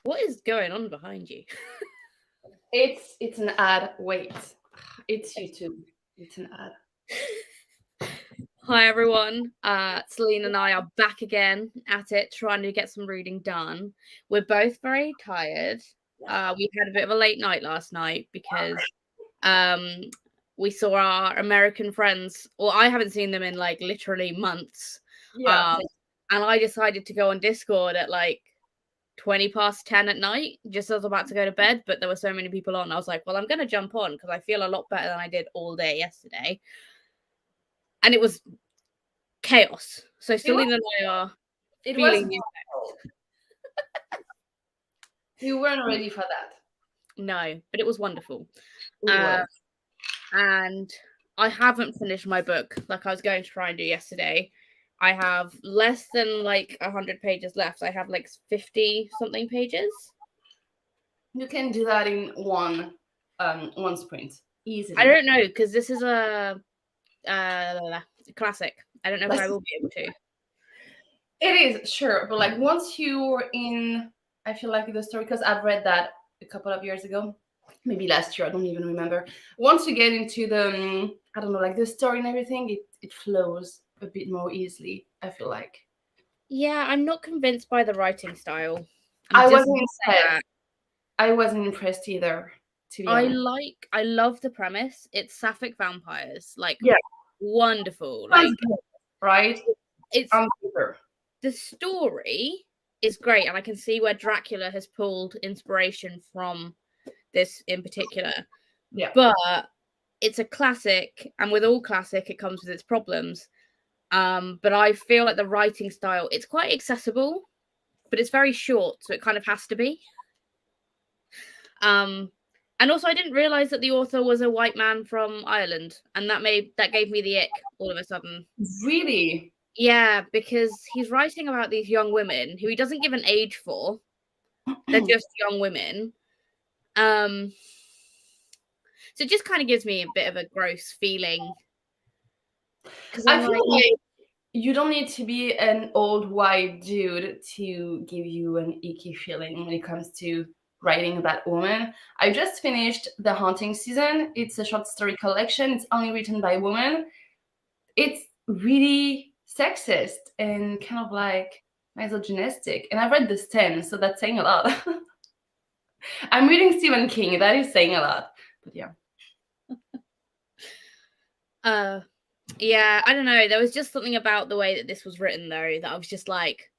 What is going on behind you? It's an ad. Wait, it's YouTube. It's an ad. Hi everyone. Celine and I are back again at it, trying to get some reading done. We're both very tired. We had a bit of a late night last night because um, we saw our American friends. Well, I haven't seen them in like literally months. Yeah. Um, and I decided to go on Discord at like 20 past 10 at night, just as I was about to go to bed. But there were so many people on. I was like, well, I'm going to jump on because I feel a lot better than I did all day yesterday. And it was chaos. So It was. Celine and I are It was. feeling you. We weren't ready for that. No, but it was wonderful. It Uh, was. and I haven't finished my book like I was going to try and do yesterday. I have less than like 100 pages left. I have like 50 something pages. You can do that in one sprint I easily. don't know because this is a classic. I don't know if I will be able to. It is sure, but like once you're in, I feel like the story because I've read that a couple of years ago, maybe last year. I don't even remember. Once you get into the, I don't know, like the story and everything, it flows a bit more easily. I feel like. Yeah, I'm not convinced by the writing style. I'm I just wasn't gonna say impressed. that. I wasn't impressed either, to be honest. I love the premise. It's sapphic vampires, like Yeah, wonderful. sounds Like good, right? it's On paper. the story is great, and I can see where Dracula has pulled inspiration from this in particular. Yeah. But it's a classic, and with all classic, it comes with its problems. But I feel like the writing style, it's quite accessible, but it's very short, so it kind of has to be. Um, and also, I didn't realize that the author was a white man from Ireland, and that gave me the ick all of a sudden. Really? Yeah, because he's writing about these young women who he doesn't give an age for. They're just young women. Um, so it just kind of gives me a bit of a gross feeling because I I'm like, feel like you don't need to be an old white dude to give you an icky feeling when it comes to writing about women. I just finished The Haunting Season. It's a short story collection. It's only written by women. It's really sexist and kind of like misogynistic. And I've read The Stand, so that's saying a lot. I'm reading Stephen King. That is saying a lot. But yeah. yeah, I don't know. There was just something about the way that this was written, though, that I was just like,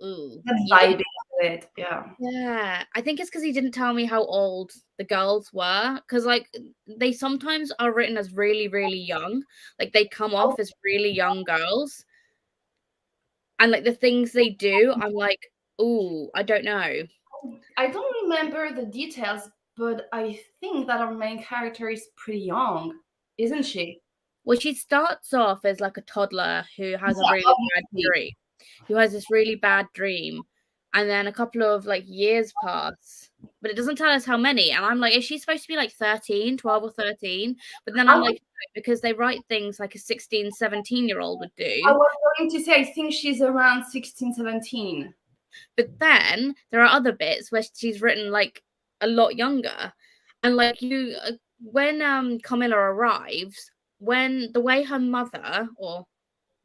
ooh, That you vibe didn't. into it. Yeah. Yeah, I think it's because he didn't tell me how old the girls were. Because, like, they sometimes are written as really, really young. Like, they come off as really young girls. And, like, the things they do, I'm like, ooh, I don't know. I don't remember the details, but I think that our main character is pretty young, isn't she? Well, she starts off as like a toddler who has a Yeah, really bad obviously. dream, who has this really bad dream, and then a couple of like years pass, but it doesn't tell us how many. And I'm like, is she supposed to be like 13, 12 or 13? But then I I'm was, like, no, because they write things like a 16, 17-year-old would I do. was going to say, I think she's around 16, 17. But then there are other bits where she's written like a lot younger. And like when Camilla arrives, when the way her mother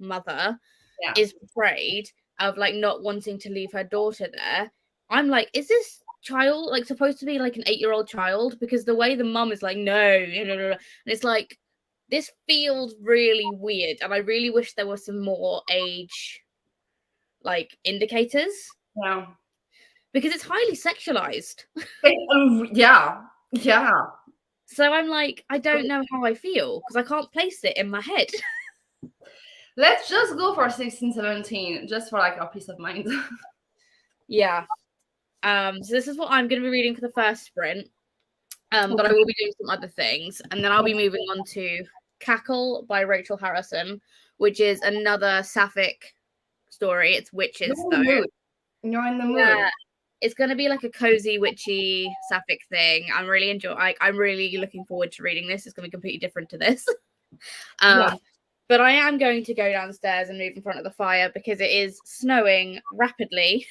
Yeah. is portrayed of like not wanting to leave her daughter there, I'm like, is this child like supposed to be like an 8-year-old child? Because the way the mum is like, no, no, no, no, and it's like this feels really weird, and I really wish there was some more age like indicators Yeah. because it's highly sexualized. Yeah. Yeah. So I'm like, I don't know how I feel because I can't place it in my head. Let's just go for 16, 17, just for like our peace of mind. Yeah. So this is what I'm going to be reading for the first sprint. But I Okay. will be doing some other things, and then I'll be moving on to Cackle by Rachel Harrison, which is another sapphic story. It's You're witches in though. the mood. You're in the mood. Yeah, it's going to be like a cozy witchy sapphic thing. I'm really looking forward to reading this. It's going to be completely different to this. Yeah. But I am going to go downstairs and move in front of the fire because it is snowing rapidly.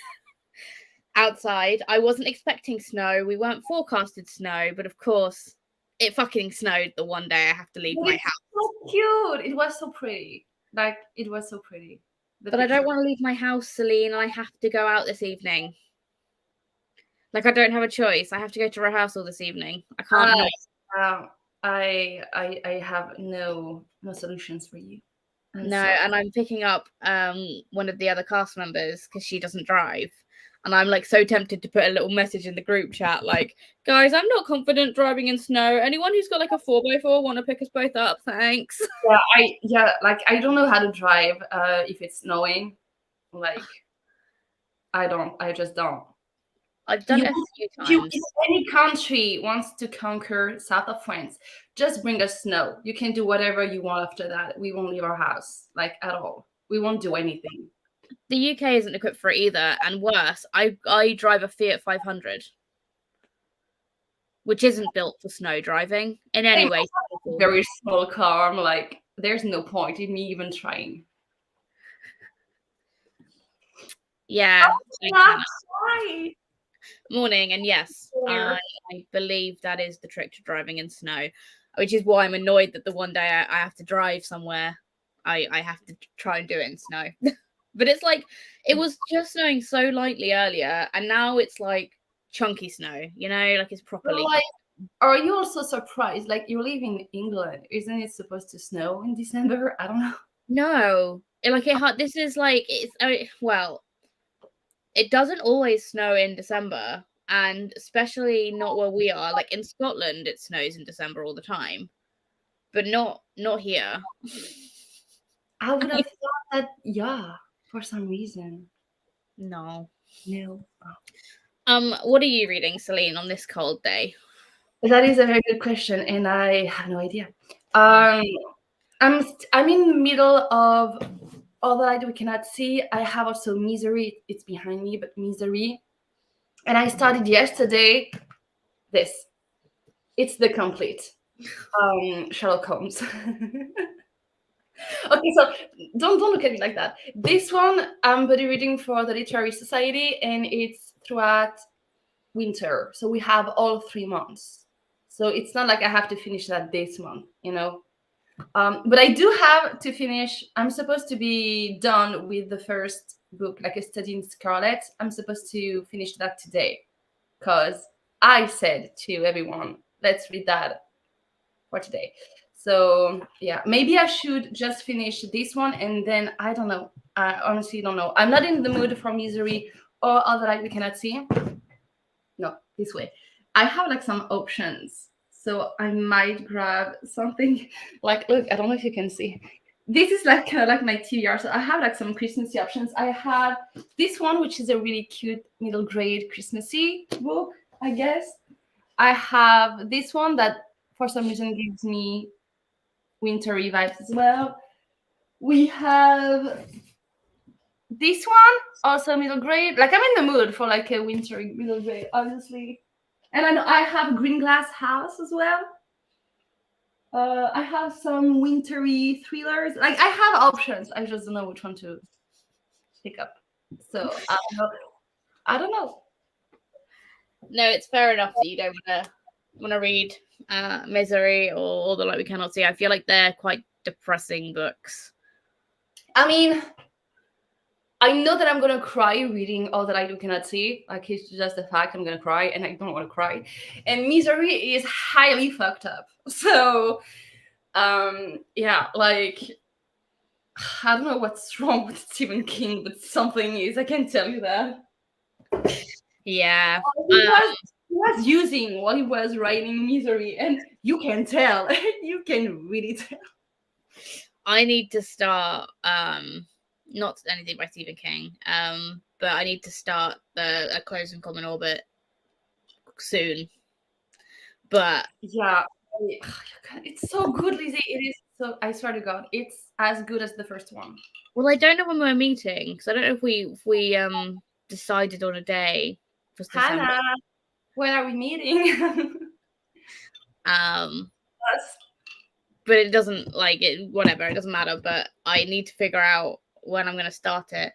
outside. I wasn't expecting snow. We weren't forecasted snow, but of course, it fucking snowed the one day I have to leave But my it's house. so cute. It was so pretty. Like it was so pretty. The But I don't picture. want to leave my house, Celine. I have to go out this evening. Like, I don't have a choice. I have to go to rehearsal this evening. I can't not. I have no solutions for you. I'm No, sorry. and I'm picking up one of the other cast members because she doesn't drive. And I'm like so tempted to put a little message in the group chat, like, guys, I'm not confident driving in snow. Anyone who's got like a 4x4 want to pick us both up? Thanks. Like I don't know how to drive if it's snowing. Like I just don't. I've done it a few times. If any country wants to conquer south of France, just bring us snow. You can do whatever you want after that. We won't leave our house, like at all. We won't do anything. The UK isn't equipped for it either, and worse, I drive a Fiat 500, which isn't built for snow driving in any way. Very small car. I'm like, there's no point in me even trying. Yeah. Why? Morning, and yes, I believe that is the trick to driving in snow, which is why I'm annoyed that the one day I have to drive somewhere, I have to try and do it in snow. But it's like, it was just snowing so lightly earlier, and now it's like chunky snow, you know, like it's properly. Like, are you also surprised? Like, you live in England. Isn't it supposed to snow in December? I don't know. No, this is like, well, it doesn't always snow in December, and especially not where we are. Like in Scotland, it snows in December all the time, but not here. I would have thought that, yeah, for some reason. No. No. What are you reading, Celine, on this cold day? That is a very good question, and I have no idea. I'm in the middle of All the Light We Cannot See. I have also Misery. It's behind me, but Misery. And I started yesterday this. It's the complete Sherlock Holmes. Okay, so don't look at me like that. This one I'm buddy reading for the Literary Society, and it's throughout winter. So we have all 3 months. So it's not like I have to finish that this month, you know. But I do have to finish. I'm supposed to be done with the first book, like A Study in Scarlet. I'm supposed to finish that today, because I said to everyone, let's read that for today. So yeah, maybe I should just finish this one, and then I don't know. I honestly don't know. I'm not in the mood for Misery or All the Light We Cannot See. No, this way. I have like some options. So I might grab something like, look, I don't know if you can see. This is like kind of like my TBR. So I have like some Christmassy options. I have this one, which is a really cute middle grade Christmassy book, I guess. I have this one that for some reason gives me wintry vibes as well. We have this one, also middle grade. Like I'm in the mood for like a wintry middle grade, obviously. And I know I have Green Glass House as well. I have some wintry thrillers. Like I have options. I just don't know which one to pick up. So I don't know. No, it's fair enough that you don't want to read Misery or All the Light We Cannot See. I feel like they're quite depressing books. I mean, I know that I'm gonna cry reading All That I Do Cannot See. Like it's just a fact. I'm gonna cry, and I don't want to cry. And Misery is highly fucked up. So, yeah, like I don't know what's wrong with Stephen King, but something is. I can tell you that. Yeah, he was using while he was writing Misery, and you can tell. You can really tell. I need to start. Not anything by Stephen King. But I need to start A Close and Common Orbit soon. But yeah, it's so good, Lizzie. It is so. I swear to God, it's as good as the first one. Well, I don't know when we're meeting, because I don't know if we decided on a day for December. Hannah, when are we meeting? Yes. But it doesn't whatever. It doesn't matter. But I need to figure out when I'm going to start it.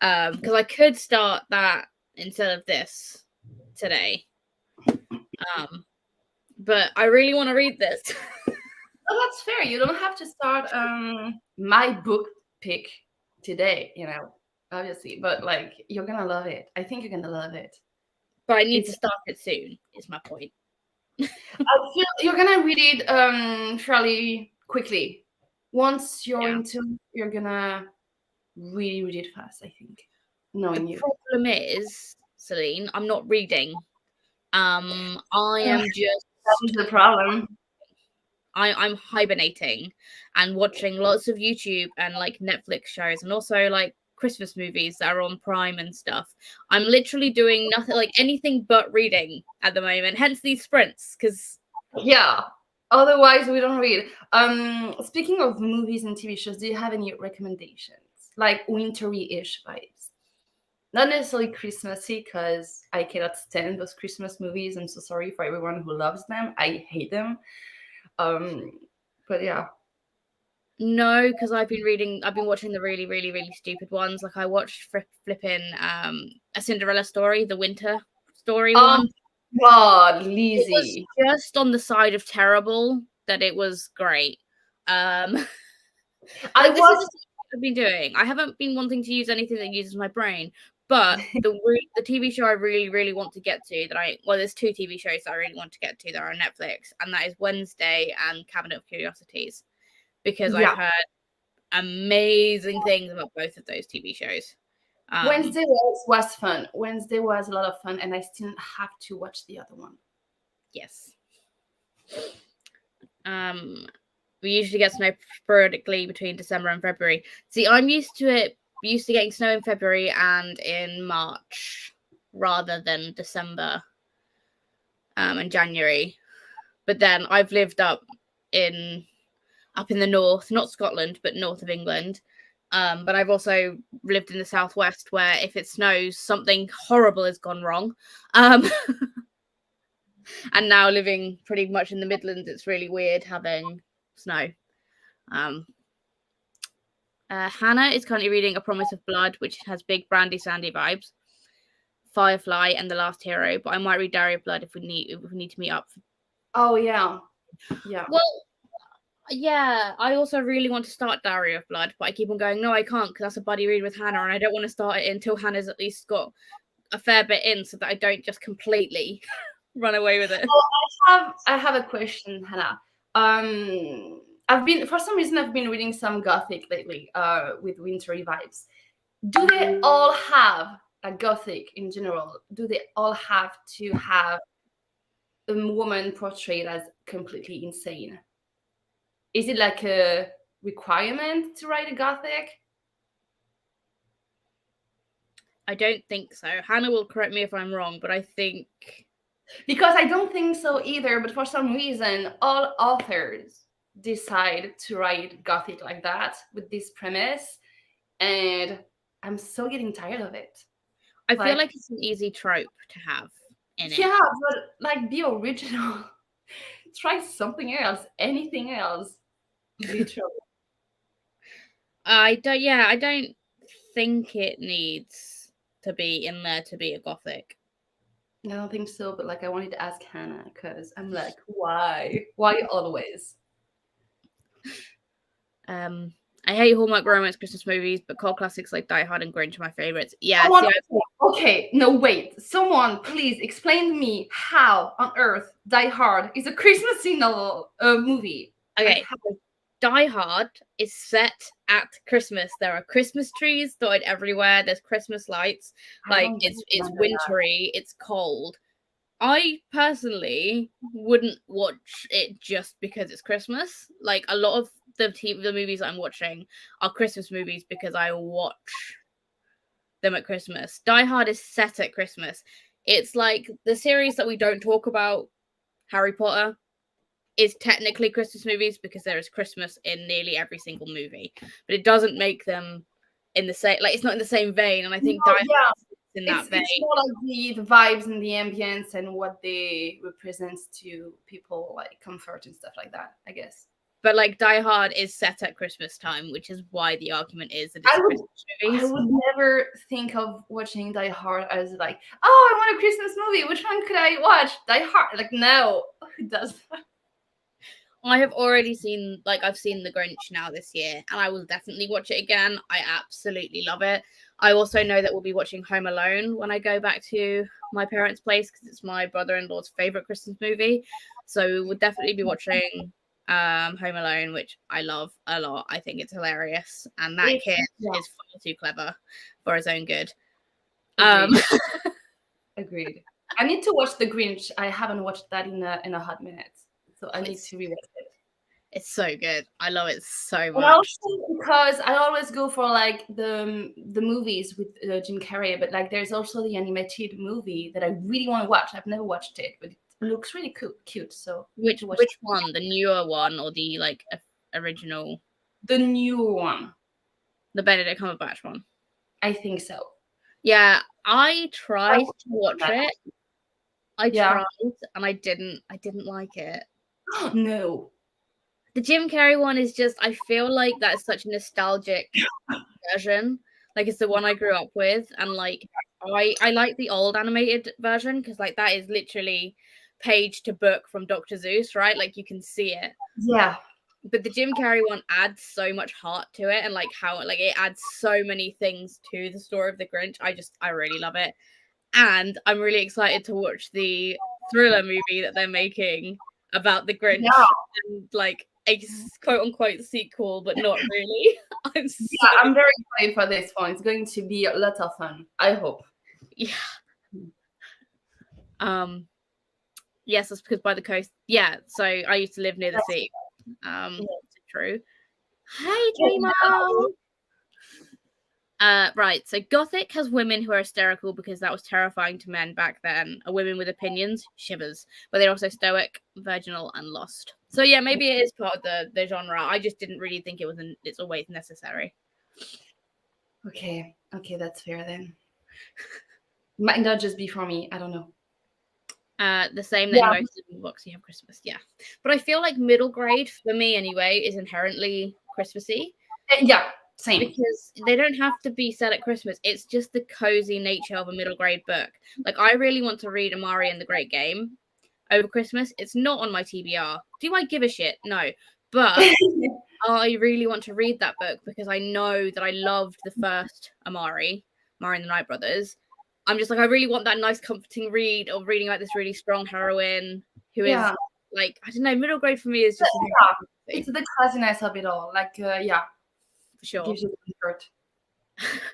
Because I could start that instead of this today. But I really want to read this. Oh, that's fair. You don't have to start my book pick today, obviously. But like, you're gonna love it. I think you're gonna love it. But I need to start it soon, is my point. I feel you're gonna read it fairly quickly. Once you're into, you're gonna really read it fast, I think. Knowing you. The problem is, Celine, I'm not reading. I am just That is the problem. I'm hibernating and watching lots of YouTube and like Netflix shows, and also like Christmas movies that are on Prime and stuff. I'm literally doing nothing, like anything but reading at the moment. Hence these sprints, because yeah. Otherwise, we don't read. Speaking of movies and TV shows, do you have any recommendations, like wintry-ish vibes? Not necessarily Christmassy, because I cannot stand those Christmas movies. I'm so sorry for everyone who loves them. I hate them. But yeah. no, because I've been watching the really, really, really stupid ones. Like I watched flipping A Cinderella Story, the winter story one. God, It was Lizzie. just on the side of terrible that it was great. I've been doing. I haven't been wanting to use anything that uses my brain, but the TV show I really, really want to get to there's two TV shows that I really want to get to that are on Netflix, and that is Wednesday and Cabinet of Curiosities, because I've heard amazing things about both of those TV shows. Wednesday was fun. Wednesday was a lot of fun, and I still have to watch the other one. Yes. We usually get snow sporadically between December and February. See, I'm used to it. Used to getting snow in February and in March rather than December and January. But then I've lived up in the north, not Scotland, but north of England. But I've also lived in the southwest, where if it snows, something horrible has gone wrong. And now living pretty much in the Midlands, it's really weird having snow. Hannah is currently reading A Promise of Blood, which has big Brandy Sandy vibes. Firefly and The Last Hero, but I might read Diary of Blood if we need to meet up. Oh yeah. Well, yeah, I also really want to start Diary of Blood, but I keep on going, no, I can't, because that's a buddy read with Hannah, and I don't want to start it until Hannah's at least got a fair bit in, so that I don't just completely run away with it. Well, I have a question, Hannah. For some reason I've been reading some Gothic lately, with wintry vibes. Do they all have a Gothic in general? Do they all have to have a woman portrayed as completely insane? Is it like a requirement to write a Gothic? I don't think so. Hannah will correct me if I'm wrong, but I think... Because I don't think so either, but for some reason, all authors decide to write Gothic like that, with this premise, and I'm so getting tired of it. I feel like it's an easy trope to have in it. Yeah, but like, be original. Try something else, anything else. Literally. I don't think it needs to be in there to be a Gothic. I don't think so, but like, I wanted to ask Hannah, because I'm like, why always? I hate Hallmark romance Christmas movies, but cult classics like Die Hard and Grinch are my favorites. Yeah. Okay, no, wait. Someone please explain to me how on earth Die Hard is a Christmassy movie. Okay, Die Hard is set at Christmas. There are Christmas trees dotted everywhere. There's Christmas lights. Like, it's wintry. It's cold. I personally wouldn't watch it just because it's Christmas. Like, a lot of the movies I'm watching are Christmas movies because I watch them at Christmas. Die Hard is set at Christmas. It's like the series that we don't talk about, Harry Potter, is technically Christmas movies because there is Christmas in nearly every single movie, but it doesn't make them in the same, like, it's not in the same vein. And I think Die Hard is in that vein. It's more like the vibes and the ambience and what they represent to people, like comfort and stuff like that, I guess. But like Die Hard is set at Christmas time, which is why the argument is that it's I a would Christmas I movie. would never think of watching Die Hard as like, oh, I want a Christmas movie. Which one could I watch? Die Hard. Like, no, who does that? I have already seen, like, I've seen The Grinch now this year, and I will definitely watch it again. I absolutely love it. I also know that we'll be watching Home Alone when I go back to my parents' place because it's my brother-in-law's favorite Christmas movie. So we'll definitely be watching Home Alone, which I love a lot. I think it's hilarious, and that kid is far too clever for his own good. Agreed. Agreed. I need to watch The Grinch. I haven't watched that in a hot minute, so I need to rewatch it. It's so good. I love it so much. And also because I always go for like the movies with Jim Carrey, but like there's also the animated movie that I really want to watch. I've never watched it, but it looks really cute. So which one? The newer one or the like original? The newer one. The Benedict Cumberbatch one. I think so. Yeah, I tried to watch it. I tried and I didn't like it. No. The Jim Carrey one is just, I feel like that's such a nostalgic version. Like it's the one I grew up with, and like I like the old animated version because like that is literally page to book from Dr. Seuss, right? Like you can see it. Yeah. But the Jim Carrey one adds so much heart to it, and like how like it adds so many things to the story of the Grinch. I really love it. And I'm really excited to watch the thriller movie that they're making about the Grinch and like a quote unquote sequel, but not really. I'm very excited for this one. It's going to be a lot of fun. I hope. Yeah. Yes, that's because by the coast. Yeah, so I used to live near the sea. True. Hey, J-Mo! Right, so Gothic has women who are hysterical because that was terrifying to men back then. Are women with opinions, shivers, but they're also stoic, virginal, and lost. So yeah, maybe it is part of the genre. I just didn't really think it's always necessary. Okay, that's fair then. Might not just be for me. I don't know. The same that most of the books you have Christmas, yeah. But I feel like middle grade, for me anyway, is inherently Christmassy. Yeah, same. Because they don't have to be set at Christmas. It's just the cozy nature of a middle grade book. Like, I really want to read Amari and the Great Game over Christmas. It's not on my TBR. Do I give a shit? No. But I really want to read that book because I know that I loved the first Amari and the Night Brothers. I'm just like, I really want that nice, comforting read of reading about this really strong heroine who is like, I don't know, middle grade for me is just. It's the classiness of it all. Like, for sure. Gives you comfort.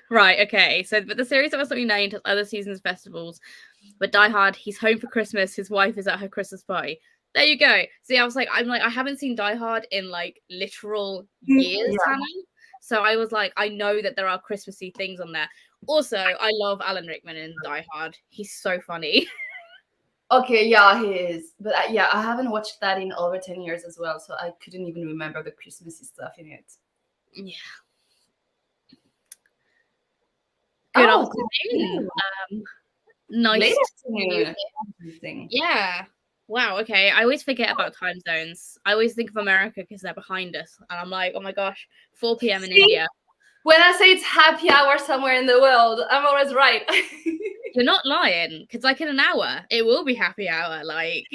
Right, okay. So, but the series has something named has other seasons festivals. But Die Hard, he's home for Christmas. His wife is at her Christmas party. There you go. See, I haven't seen Die Hard in like literal years, Hannah. So I was like, I know that there are Christmassy things on there. Also, I love Alan Rickman in Die Hard. He's so funny. Okay, yeah, he is. But I haven't watched that in over 10 years as well. So I couldn't even remember the Christmassy stuff in it. Yeah. Good afternoon. Nice. Yeah. Wow. Okay. I always forget about time zones. I always think of America because they're behind us, and I'm like, oh my gosh, 4 p.m. in India. When I say it's happy hour somewhere in the world, I'm always right. You're not lying, because like in an hour, it will be happy hour. Like.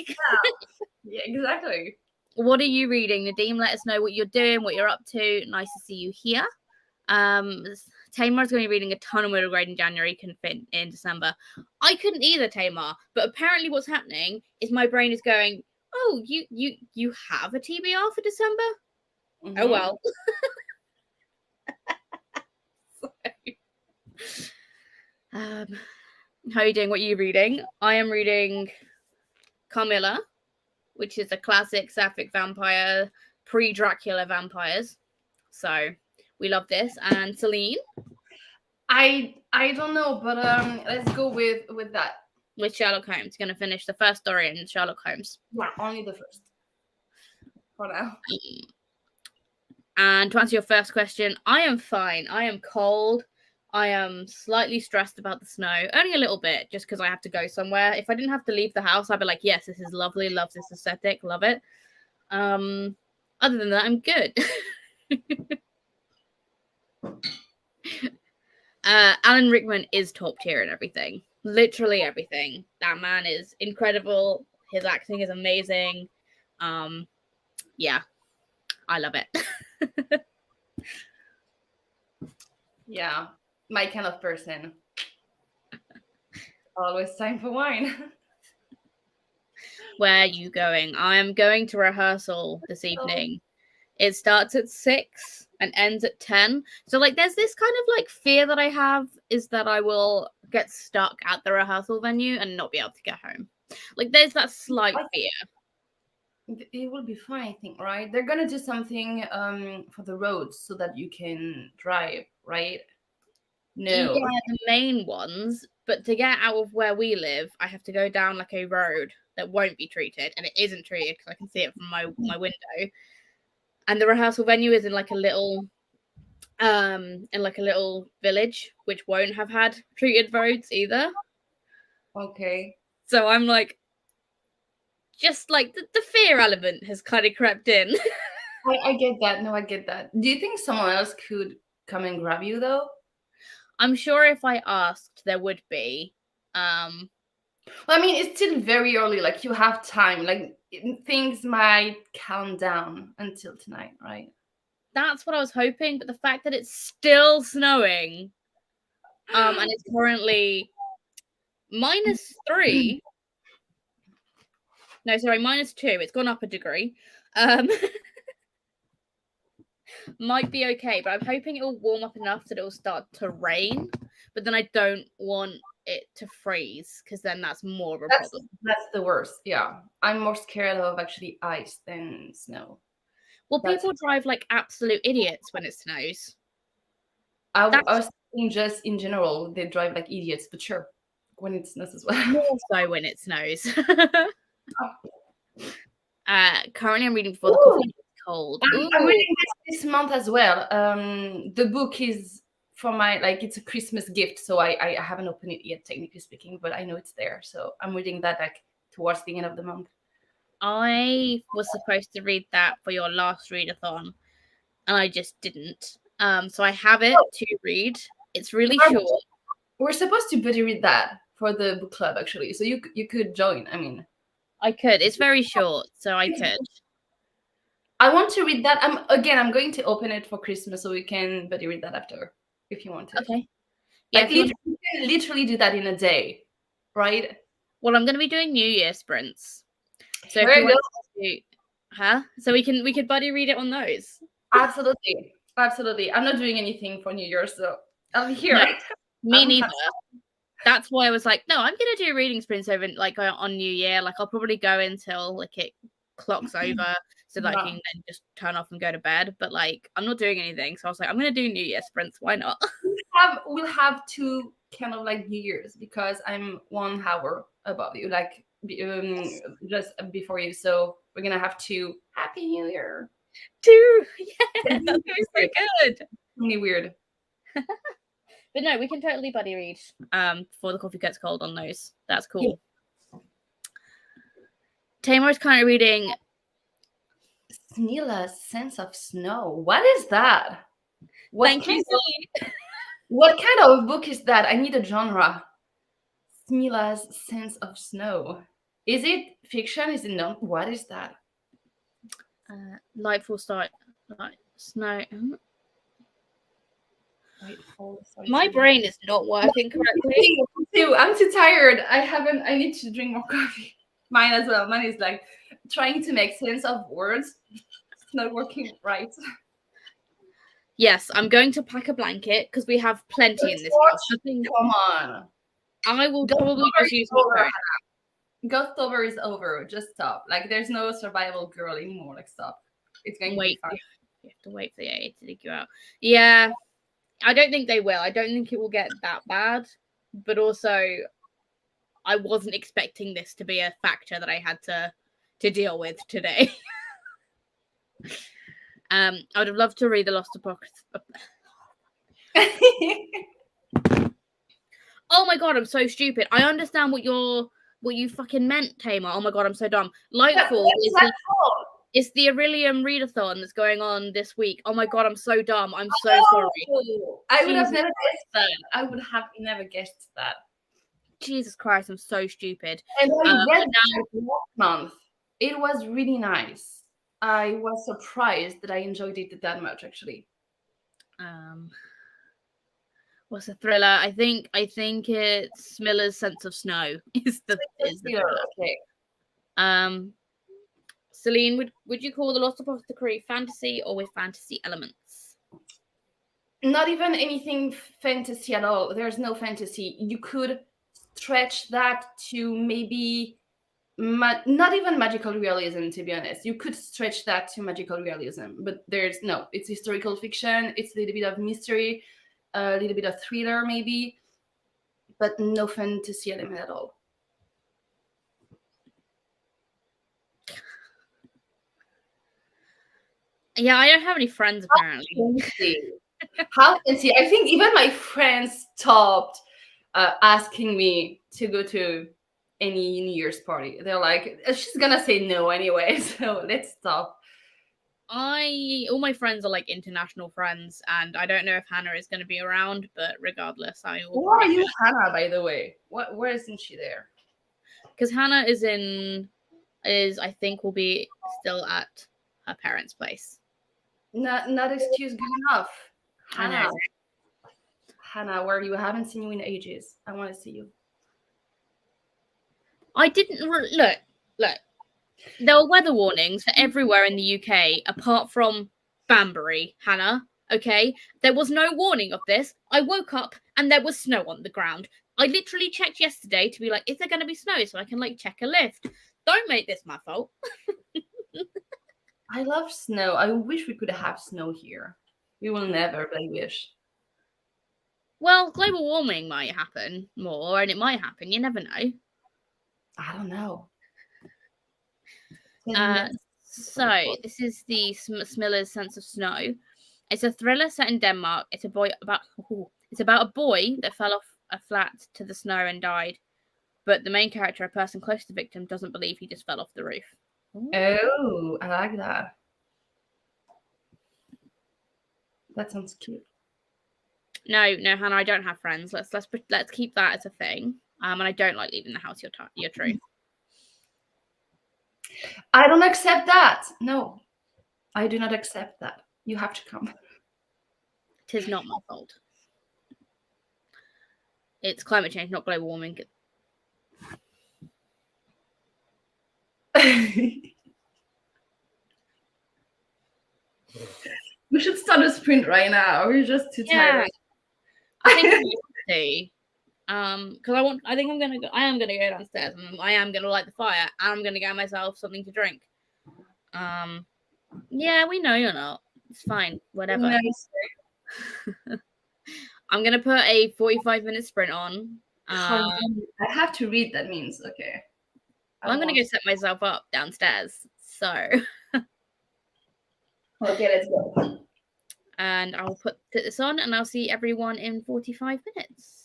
Yeah, exactly. What are you reading, Nadim? Let us know what you're doing, what you're up to. Nice to see you here. Tamar's going to be reading a ton of middle grade in January, couldn't fit in December. I couldn't either, Tamar. But apparently what's happening is my brain is going, oh, you have a TBR for December? Mm-hmm. Oh, well. How are you doing? What are you reading? I am reading Carmilla, which is a classic sapphic vampire, pre-Dracula vampires. So we love this. And Celine? I don't know, but let's go with that. With Sherlock Holmes. Going to finish the first story in Sherlock Holmes. Yeah, only the first. For now. And to answer your first question, I am fine. I am cold. I am slightly stressed about the snow. Only a little bit, just because I have to go somewhere. If I didn't have to leave the house, I'd be like, yes, this is lovely. Love this aesthetic. Love it. Other than that, I'm good. Alan Rickman is top tier in everything. Literally everything. That man is incredible. His acting is amazing. Yeah, I love it. Yeah, my kind of person. Always time for wine. Where are you going? I am going to rehearsal this evening. It starts at 6 and ends at 10. So like there's this kind of like fear that I have is that I will get stuck at the rehearsal venue and not be able to get home. Like there's that slight fear. It will be fine, I think, right? They're gonna do something for the roads so that you can drive, right? No. Yeah, the main ones, but to get out of where we live, I have to go down like a road that won't be treated, and it isn't treated because I can see it from my window. And the rehearsal venue is in like a little village which won't have had treated roads either. Okay. So I'm like, just like the fear element has kind of crept in. I get that. No, I get that. Do you think someone else could come and grab you though? I'm sure if I asked, there would be. Well, I mean, it's still very early. Like you have time. Like things might calm down until tonight, right? That's what I was hoping, but the fact that it's still snowing, and it's currently -3. No, sorry, -2. It's gone up a degree. Might be okay, but I'm hoping it will warm up enough that it will start to rain. But then I don't want it to freeze because then that's more of a problem. That's the worst. Yeah, I'm more scared of actually ice than snow. Well, people drive like absolute idiots when it snows. I was thinking just in general, they drive like idiots, but sure, when it snows as well. More so when it snows. Currently, I'm reading Before the Coffee Gets Cold. I'm reading this month as well. The book is for my it's a Christmas gift, so I haven't opened it yet, technically speaking, but I know it's there, so I'm reading that like towards the end of the month. I was supposed to read that for your last readathon, and I just didn't. So I have it to read. It's really short. We're supposed to buddy read that for the book club, actually. So you could join. I mean, I could. It's very short, so I could. I want to read that. I'm going to open it for Christmas, so we can buddy read that after, if you want to. Okay. Yeah, like you can literally do that in a day, right? Well, I'm going to be doing New Year sprints. So if you want to, so we could buddy read it on those. Absolutely. I'm not doing anything for New Year, so I'll be here. No, me neither. That's why I was like, no, I'm gonna do reading sprints over on New Year. Like I'll probably go until like it clocks over so that I can then just turn off and go to bed. But like I'm not doing anything. So I was like, I'm gonna do New Year sprints. Why not? We'll have two kind of like New Year's because I'm 1 hour above you, like just before you. So we're gonna have 2 Happy New Year. 2, yeah, that's so good. Really weird. But no, we can totally buddy read before the coffee gets cold on those. That's cool. Yeah. Tamar is currently reading Smila's Sense of Snow. What is that? Thank you. What kind of book is that? I need a genre. Smila's Sense of Snow. Is it fiction? Is it non? What is that? Lightfall start. Snow. My brain is not working correctly. I'm too tired. I need to drink more coffee. Mine as well. Mine is like trying to make sense of words. It's not working right. Yes, I'm going to pack a blanket because we have plenty in this house. Come on. I will probably just use my phone. Ghostover is over. Just stop. Like there's no survival girl anymore. Like stop. It's going to be fine. You have to wait for the AA to dig you out. Yeah. I don't think they will. I don't think it will get that bad. But also, I wasn't expecting this to be a factor that I had to deal with today. I would have loved to read The Lost Apocrypha. Oh my god, I'm so stupid. I understand what you fucking meant, Tamar. Oh my god, I'm so dumb. Lightfall is It's the Aurelium readathon that's going on this week. Oh my god, I'm so dumb. I'm so sorry. I would have Jesus. never guessed that. I would have never guessed that. Jesus Christ, I'm so stupid. And I read now, it last month. It was really nice. I was surprised that I enjoyed it that much, actually. What's the thriller? I think it's Miller's Sense of Snow is the thriller. Okay. Celine, would you call The Lost Apothecary fantasy or with fantasy elements? Not even anything fantasy at all. There's no fantasy. You could stretch that to maybe not even magical realism, to be honest. You could stretch that to magical realism, but it's historical fiction. It's a little bit of mystery, a little bit of thriller maybe, but no fantasy element at all. Yeah, I don't have any friends apparently. How fancy. I think even my friends stopped asking me to go to any New Year's party. They're like, she's gonna say no anyway, so let's stop. All my friends are like international friends, and I don't know if Hannah is going to be around, but regardless, I will. Who are you, Hannah, by the way? Where isn't she there? Because Hannah I think will be still at her parents' place. Not excuse good enough. Hannah, where you haven't seen you in ages. I want to see you. I didn't look. There were weather warnings for everywhere in the UK apart from Banbury, Hannah. Okay, there was no warning of this. I woke up and there was snow on the ground. I literally checked yesterday to be like, is there going to be snow so I can like check a lift? Don't make this my fault. I love snow. I wish we could have snow here. We will never, but I wish. Well, global warming might happen more, and it might happen. You never know. I don't know. So this is the Smiller's Sense of Snow. It's a thriller set in Denmark. It's about a boy that fell off a flat to the snow and died. But the main character, a person close to the victim, doesn't believe he just fell off the roof. Oh, I like that. That sounds cute. No, Hannah, I don't have friends. Let's keep that as a thing. And I don't like leaving the house. You're true. I don't accept that. No, I do not accept that. You have to come. Tis not my fault. It's climate change, not global warming. We should start a sprint right now. We're just too tired. I think we because I am gonna go downstairs and I am gonna light the fire and I'm gonna get myself something to drink. Yeah, we know you're not. It's fine. Whatever. Nice. I'm gonna put a 45-minute sprint on. I have to read. That means okay. Well, I'm gonna go set myself up downstairs. So. Okay, let's go. And I'll put this on, and I'll see everyone in 45 minutes.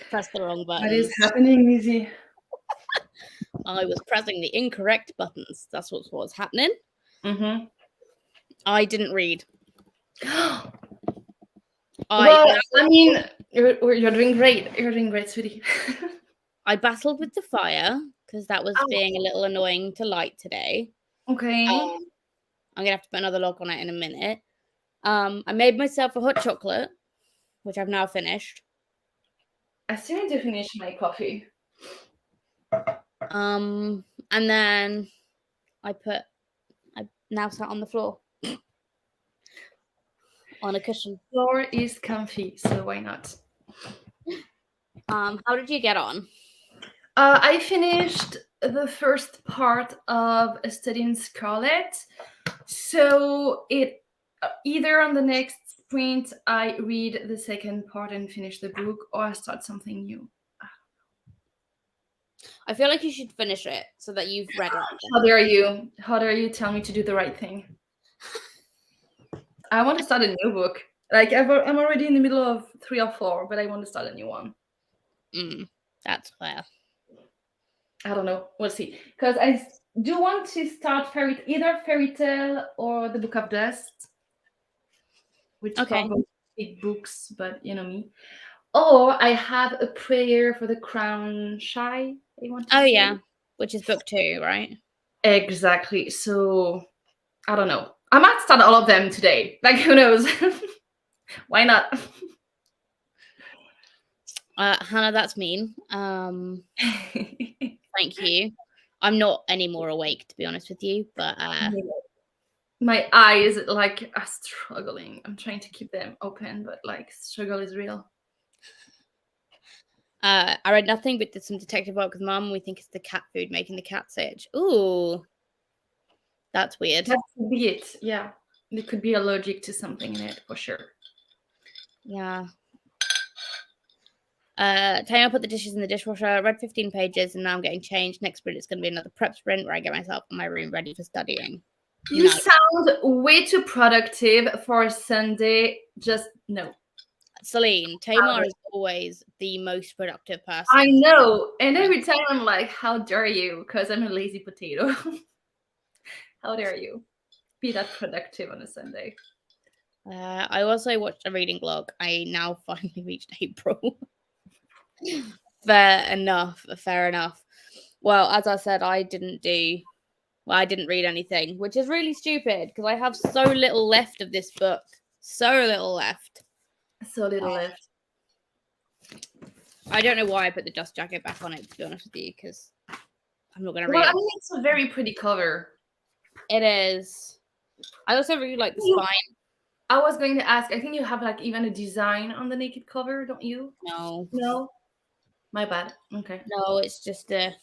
pressed the wrong What is buttons. happening, Lizzie? I was pressing the incorrect buttons. That's what was happening. Mm-hmm. I didn't read. Well, I mean, you're doing great. You're doing great, sweetie. I battled with the fire because that was being a little annoying to light today. Okay. I'm gonna have to put another log on it in a minute. I made myself a hot chocolate, which I've now finished. I still need to finish my coffee. And then I now sat on the floor on a cushion. Floor is comfy, so why not? How did you get on? I finished the first part of A Study in Scarlet. So it either on the next sprint I read the second part and finish the book, or I start something new. I feel like you should finish it so that you've read it. How dare you? How dare you tell me to do the right thing? I want to start a new book. Like I'm already in the middle of 3 or 4, but I want to start a new one. That's fair. I don't know. We'll see. Because I do want to start either Fairy Tale or The Book of Dust, which are both big books, but you know me. Or I have A Prayer for the Crown Shy. Yeah, which is book 2, right? Exactly. So I don't know. I might start all of them today. Like, who knows? Why not? Hannah, that's mean. Thank you. I'm not any more awake, to be honest with you, but my eyes like are struggling. I'm trying to keep them open, but like struggle is real. I read nothing but did some detective work with Mum. We think it's the cat food making the cats itch. Ooh, that's weird. That could be it. Yeah, they could be allergic to something in it for sure. Yeah. Tanya put the dishes in the dishwasher. Read 15 pages, and now I'm getting changed. Next sprint is going to be another prep sprint where I get myself in my room ready for studying. You sound way too productive for a Sunday. Just no. Celine, Tamar is always the most productive person. I know. And every time I'm like, how dare you? Because I'm a lazy potato. How dare you be that productive on a Sunday? I also watched a reading vlog. I now finally reached April. Fair enough. Well, as I said, I didn't read anything, which is really stupid because I have so little left of this book. So little left. I don't know why I put the dust jacket back on it, to be honest with you, because I'm not going to read it. I mean, it's a very pretty cover. It is. I also really like the spine. I was going to ask, I think you have like even a design on the naked cover, don't you? No? My bad. Okay. No, it's just a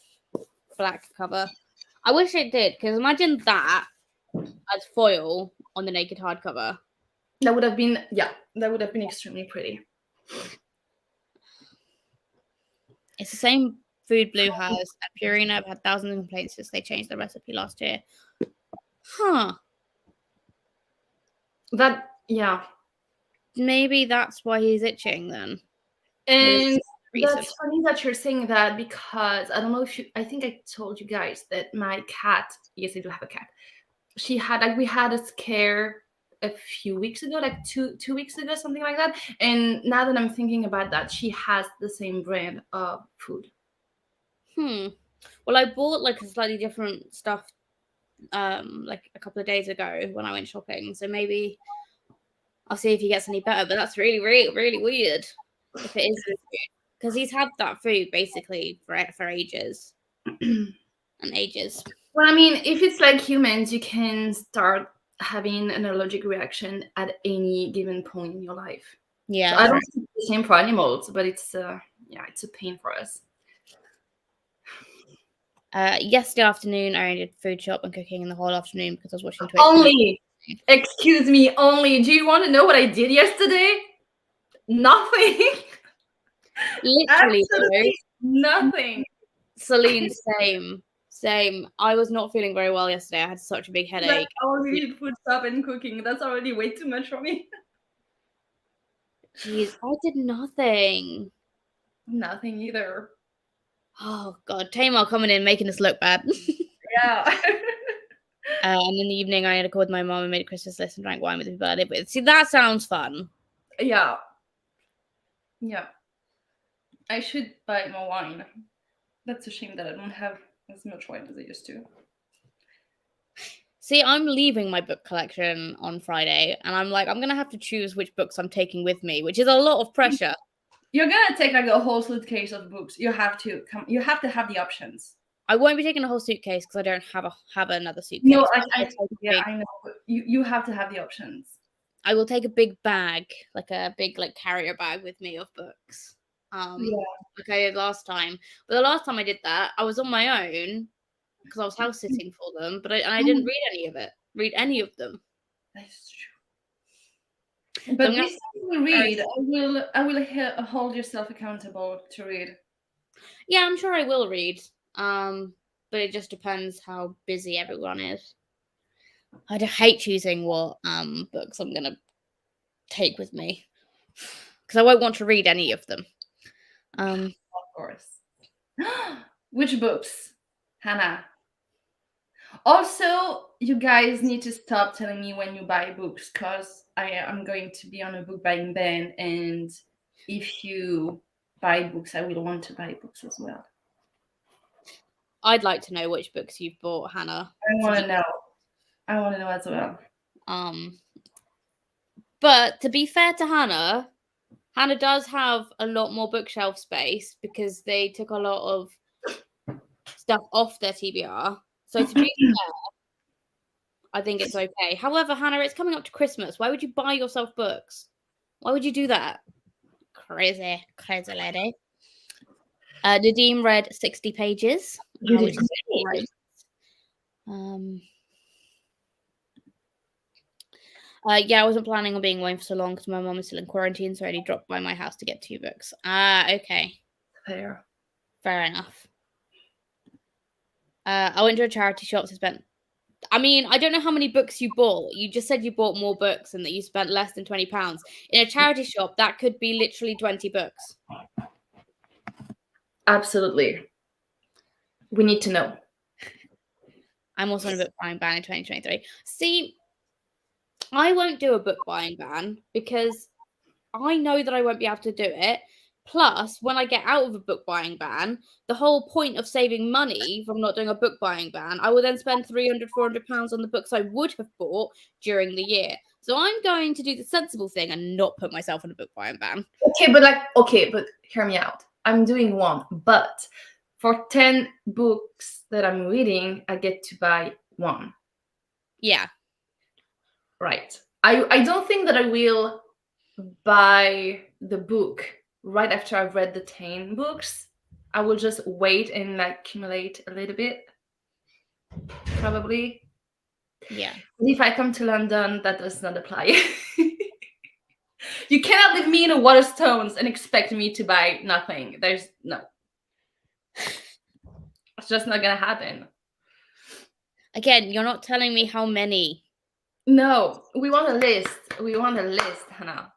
black cover. I wish it did, because imagine that as foil on the naked hardcover. That would have been extremely pretty. It's the same food Blue has at Purina. I've had thousands of complaints since they changed the recipe last year. Huh. Maybe that's why he's itching then. And that's funny that you're saying that, because I don't know if I think I told you guys that my cat, yes, I do have a cat. We had a scare a few weeks ago, like two weeks ago, something like that. And now that I'm thinking about that, she has the same brand of food. Well, I bought like a slightly different stuff like a couple of days ago when I went shopping. So maybe I'll see if he gets any better. But that's really, really, really weird if it is food, because he's had that food basically for ages and ages. Well, I mean, if it's like humans, you can start having an allergic reaction at any given point in your life. Yeah, so I don't think it's the same for animals, but it's a pain for us. Yesterday afternoon, I did food shop and cooking in the whole afternoon because I was watching Twitch. Excuse me, only. Do you want to know what I did yesterday? Nothing. Literally nothing. Celine, same. I was not feeling very well yesterday. I had such a big headache. I already did food shop and cooking. That's already way too much for me. Jeez, I did nothing. Nothing either. Oh God, Tamar coming in making us look bad. Yeah. And in the evening, I had a call with my mom and made a Christmas list and drank wine with everybody. But see, that sounds fun. Yeah. Yeah. I should buy more wine. That's a shame that I don't have as much wine as I used to. See, I'm leaving my book collection on Friday, and I'm like, I'm gonna have to choose which books I'm taking with me, which is a lot of pressure. You're gonna take like a whole suitcase of books. You have to come. You have to have the options. I won't be taking a whole suitcase because I don't have another suitcase. No, I know. You have to have the options. I will take a big bag, like a big carrier bag with me of books. Like I did last time. But the last time I did that, I was on my own because I was house sitting for them, but I didn't read any of them. That's true. But this time you read, I will hold yourself accountable to read. Yeah, I'm sure I will read. But it just depends how busy everyone is. I hate choosing what books I'm gonna take with me because I won't want to read any of them. Of course. Which books, Hannah? Also, you guys need to stop telling me when you buy books because I am going to be on a book buying ban, and if you buy books, I will want to buy books as well. I'd like to know which books you've bought, Hannah. I want to know. I want to know as well. But to be fair to Hannah, Hannah does have a lot more bookshelf space because they took a lot of stuff off their TBR. So to be fair, I think it's okay. However, Hannah, it's coming up to Christmas. Why would you buy yourself books? Why would you do that? Crazy lady. Nadim read 60 pages. Which is great. Yeah, I wasn't planning on being away for so long because my mom is still in quarantine, so I only dropped by my house to get 2 books. Okay. Fair enough. I went to a charity shop to spend. I mean, I don't know how many books you bought. You just said you bought more books and that you spent less than £20. In a charity shop, that could be literally 20 books. Absolutely. We need to know. I'm also on a book buying ban in 2023. See, I won't do a book buying ban because I know that I won't be able to do it. Plus, when I get out of a book buying ban, the whole point of saving money from not doing a book buying ban, I will then spend £300-400 on the books I would have bought during the year. So I'm going to do the sensible thing and not put myself on a book buying ban. Okay, but hear me out. I'm doing one, but for 10 books that I'm reading, I get to buy one. Yeah. Right. I don't think that I will buy the book right after I've read the 10 books. I will just wait and accumulate a little bit. Probably. Yeah. But if I come to London, that does not apply. You cannot leave me in a Waterstones and expect me to buy nothing. There's no. It's just not gonna happen. Again, you're not telling me how many. No, we want a list. We want a list, Hannah.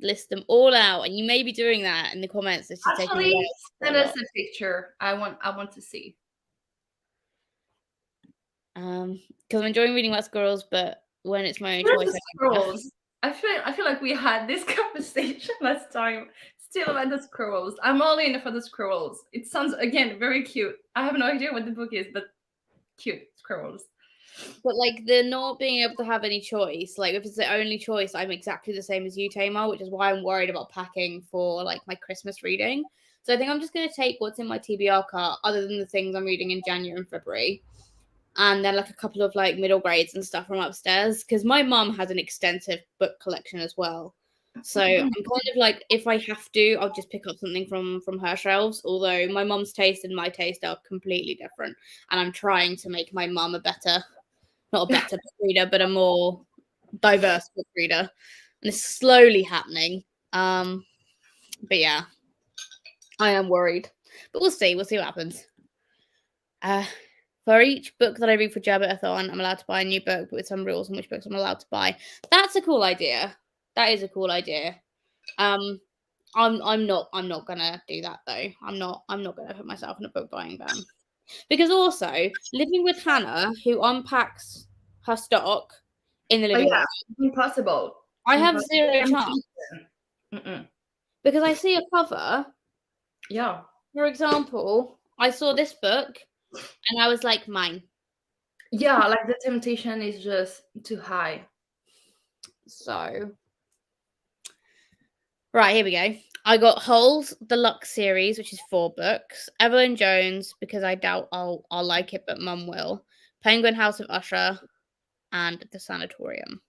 List them all out, and you may be doing that in the comments. It's just actually send us a picture. I want to see. Because I'm enjoying reading about squirrels, but when it's my own choice, squirrels. I feel like we had this conversation last time. Still about the squirrels. I'm all in for the squirrels. It sounds again very cute. I have no idea what the book is, but cute squirrels. But they're not being able to have any choice. If it's the only choice, I'm exactly the same as you, Tamar, which is why I'm worried about packing for my Christmas reading. So I think I'm just going to take what's in my TBR cart, other than the things I'm reading in January and February, and then a couple of middle grades and stuff from upstairs, because my mum has an extensive book collection as well. So I'm kind of if I have to, I'll just pick up something from her shelves. Although my mum's taste and my taste are completely different, and I'm trying to make my mum not a better book reader, but a more diverse book reader, and it's slowly happening. But yeah, I am worried, but we'll see. We'll see what happens. For each book that I read for Jabbit-a-thon, I'm allowed to buy a new book with some rules on which books I'm allowed to buy. That's a cool idea. That is a cool idea. I'm not gonna do that though. I'm not gonna put myself in a book buying ban. Because also living with Hannah, who unpacks her stock in the Oh living yeah, room, impossible. I have Impossible. zero chance Mm-mm. because I see a cover. Yeah. For example, I saw this book and I was like, mine. Yeah, like the temptation is just too high. So, right, here we go. I got Holes Deluxe series, which is 4 books. Evelyn Jones, because I doubt I'll like it, but Mum will. Penguin House of Usher, and The Sanatorium.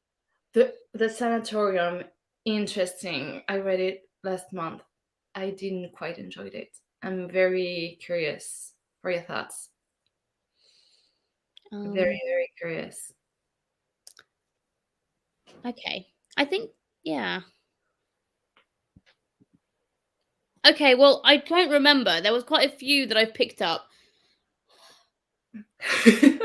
The Sanatorium, interesting. I read it last month. I didn't quite enjoy it. I'm very curious for your thoughts. Very, very curious. Okay. I think, yeah. Okay, well, I don't remember. There was quite a few that I've picked up. It's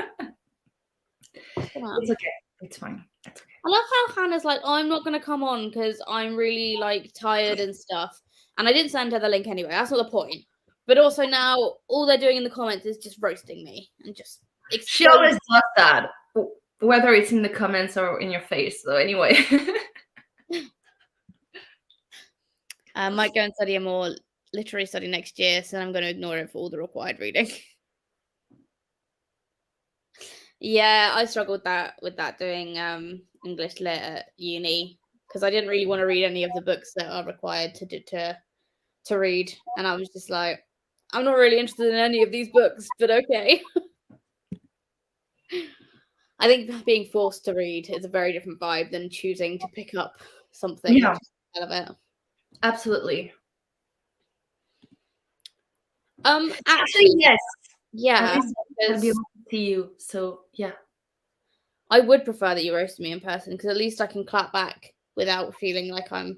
okay. It's fine. It's okay. I love how Hannah's like, oh, I'm not going to come on because I'm really like tired and stuff. And I didn't send her the link anyway. That's not the point. But also now all they're doing in the comments is just roasting me and just She always does that, whether it's in the comments or in your face. So anyway. I might go and study a more literary study next year, so I'm going to ignore it for all the required reading. Yeah, I struggled with that doing English lit at uni because I didn't really want to read any of the books that are required to read, and I was just like, I'm not really interested in any of these books, but okay. I think being forced to read is a very different vibe than choosing to pick up something. Yeah, of it. Absolutely. Actually, yes. Yeah, I'll be able to see you. So yeah, I would prefer that you roasted me in person because at least I can clap back without feeling like I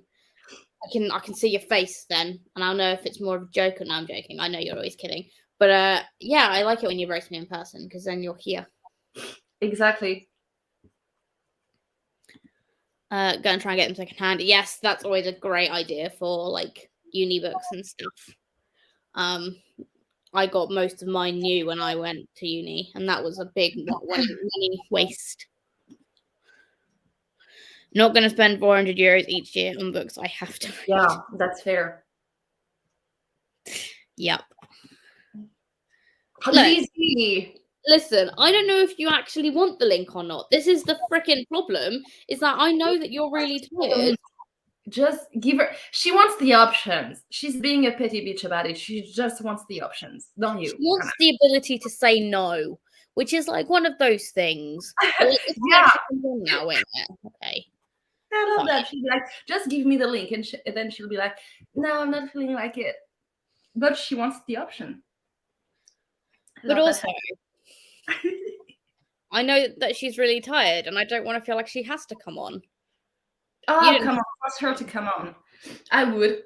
can see your face then, and I'll know if it's more of a joke or no. I'm joking. I know you're always kidding, but yeah, I like it when you roast me in person because then you're here. Exactly. Go and try and get them secondhand. Yes, that's always a great idea for like uni books and stuff. I got most of mine new when I went to uni, and that was a big money waste. Not going to spend 400 euros each year on books I have to read. Yeah, that's fair. Yep. Easy. Listen, I don't know if you actually want the link or not. This is the freaking problem, is that I know that you're really tired. Just give her. She wants the options. She's being a petty bitch about it. She just wants the options, don't you? She wants the ability to say no, which is like one of those things. Yeah. Now, isn't it? Okay. I love that. She'd be like, just give me the link. And then she'll be like, no, I'm not feeling like it. But she wants the option. But also, I know that she's really tired and I don't want to feel like she has to come on. Oh, come on. Force her to come on. I would.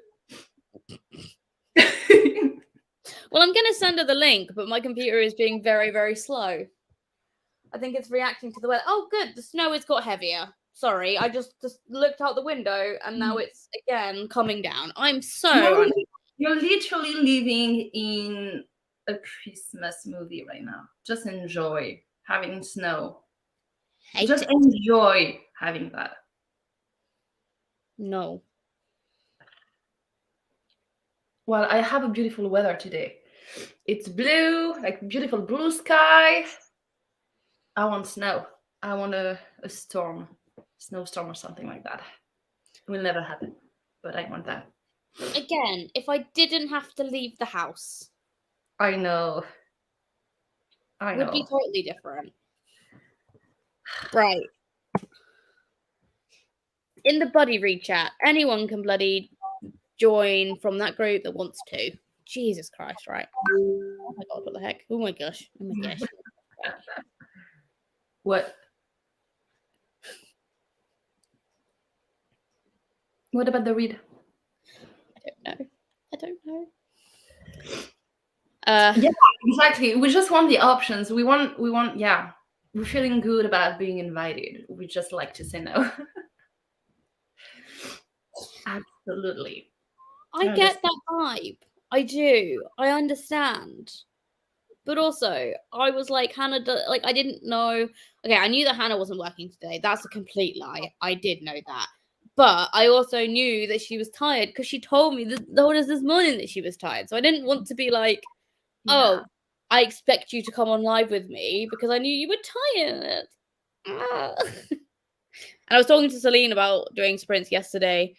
Well, I'm going to send her the link, but my computer is being very, very slow. I think it's reacting to the weather. Oh, good. The snow has got heavier. Sorry, I just looked out the window and now it's again coming down. I'm so... You're literally living in a Christmas movie right now. Just enjoy having snow. Just enjoy having that. No. Well, I have a beautiful weather today. It's blue, like beautiful blue sky. I want snow. I want a storm, snowstorm or something like that. It will never happen, but I want that. Again, if I didn't have to leave the house. I know. It would be totally different. Right. In the buddy read chat, anyone can bloody join from that group that wants to. Jesus Christ, right? Oh my god, what the heck? Oh my gosh. Oh my gosh. What? What about the read? I don't know. Yeah, exactly. We just want the options. We want, yeah. We're feeling good about being invited. We just like to say no. Absolutely. I get that vibe. I do. I understand. But also, I was like, Hannah, like, I didn't know. Okay, I knew that Hannah wasn't working today. That's a complete lie. I did know that. But I also knew that she was tired because she told me told us this morning that she was tired. So I didn't want to be like, oh, I expect you to come on live with me because I knew you were tired. And I was talking to Celine about doing sprints yesterday.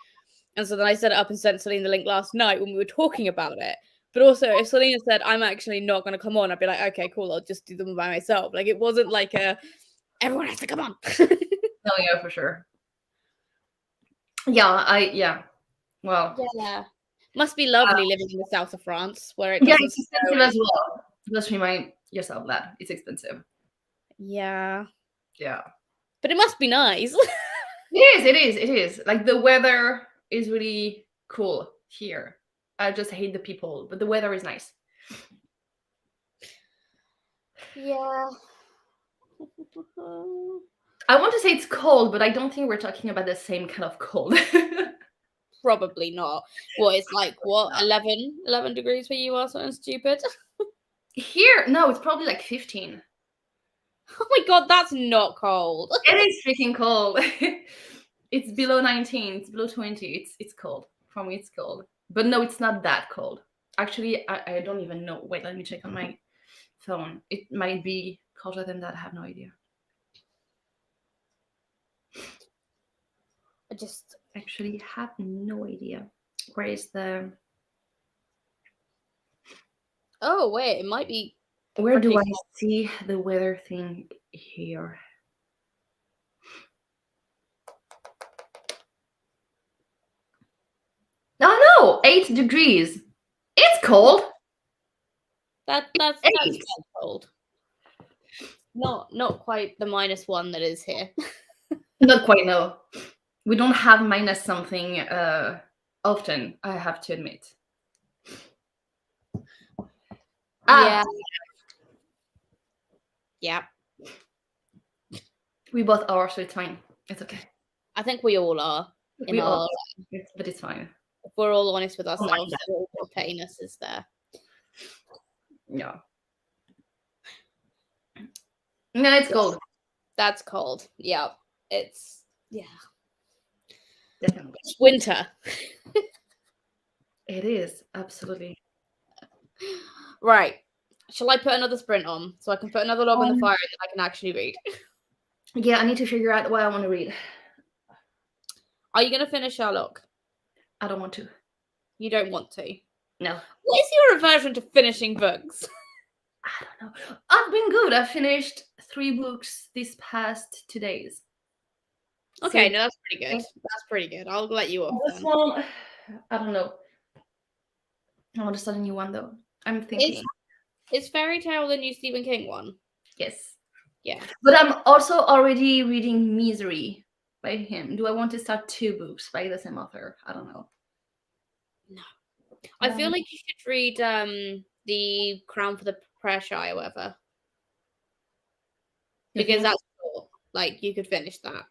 And so then I set it up and sent Celine the link last night when we were talking about it. But also, if Selena said, I'm actually not going to come on, I'd be like, okay, cool, I'll just do them by myself. Like, it wasn't like everyone has to come on. No, yeah, for sure. Yeah, well. Yeah. Must be lovely living in the south of France where it Yeah, doesn't it's expensive as well. Just remind yourself that it's expensive. Yeah. Yeah. But it must be nice. It is. Like the weather is really cool here. I just hate the people, but the weather is nice. Yeah. I want to say it's cold, but I don't think we're talking about the same kind of cold. Probably not. What, it's like, what, 11 degrees where you are, something stupid? Here, no, it's probably like 15. Oh my god, that's not cold. It is freaking cold. It's below 19, it's below 20. It's cold. For me, it's cold. But no, it's not that cold. Actually, I don't even know. Wait, let me check on my phone. It might be colder than that. I have no idea. I just actually have no idea. Where is the... Oh, wait, it might be... Where do I see the weather thing here? Oh no, 8 degrees. It's cold. That's cold. Not quite the -1 that is here. Not quite, no. We don't have minus something often, I have to admit. Yeah. Yeah. We both are, so it's fine. It's okay. I think we all are. We all are, but it's fine. If we're all honest with ourselves, the pettiness is there. Yeah. No, it's cold. That's cold. Yeah. It's definitely. It's winter. It is, absolutely. Right. Shall I put another sprint on so I can put another log on the fire that I can actually read? Yeah, I need to figure out what I want to read. Are you going to finish Sherlock? I don't want to. You don't want to? No. What is your aversion to finishing books? I don't know. I've been good. I finished 3 books this past 2 days. Okay, no, that's pretty good. That's pretty good. I'll let you off this then. one, I don't know. I want to start a new one though. I'm thinking. Is Fairy Tale the new Stephen King one? Yes. Yeah. But I'm also already reading Misery by him. Do I want to start 2 books by the same author? I don't know. No. I feel like you should read The Crown for the Prayer Shy or whatever. Because that's cool. Like, you could finish that.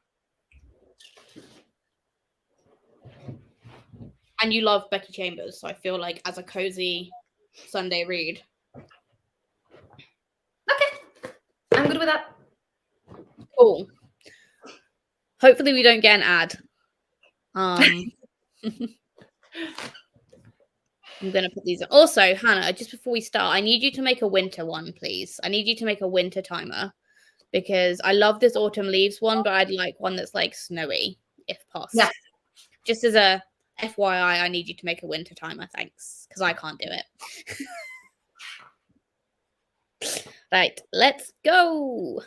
And you love Becky Chambers, so I feel like as a cozy Sunday read. Okay. I'm good with that. Cool. Hopefully we don't get an ad. I'm going to put these on. Also, Hannah, just before we start, I need you to make a winter one, please. I need you to make a winter timer because I love this autumn leaves one, but I'd like one that's like snowy, if possible. Yeah. Just as a FYI, I need you to make a winter timer, thanks, because I can't do it. Right, let's go.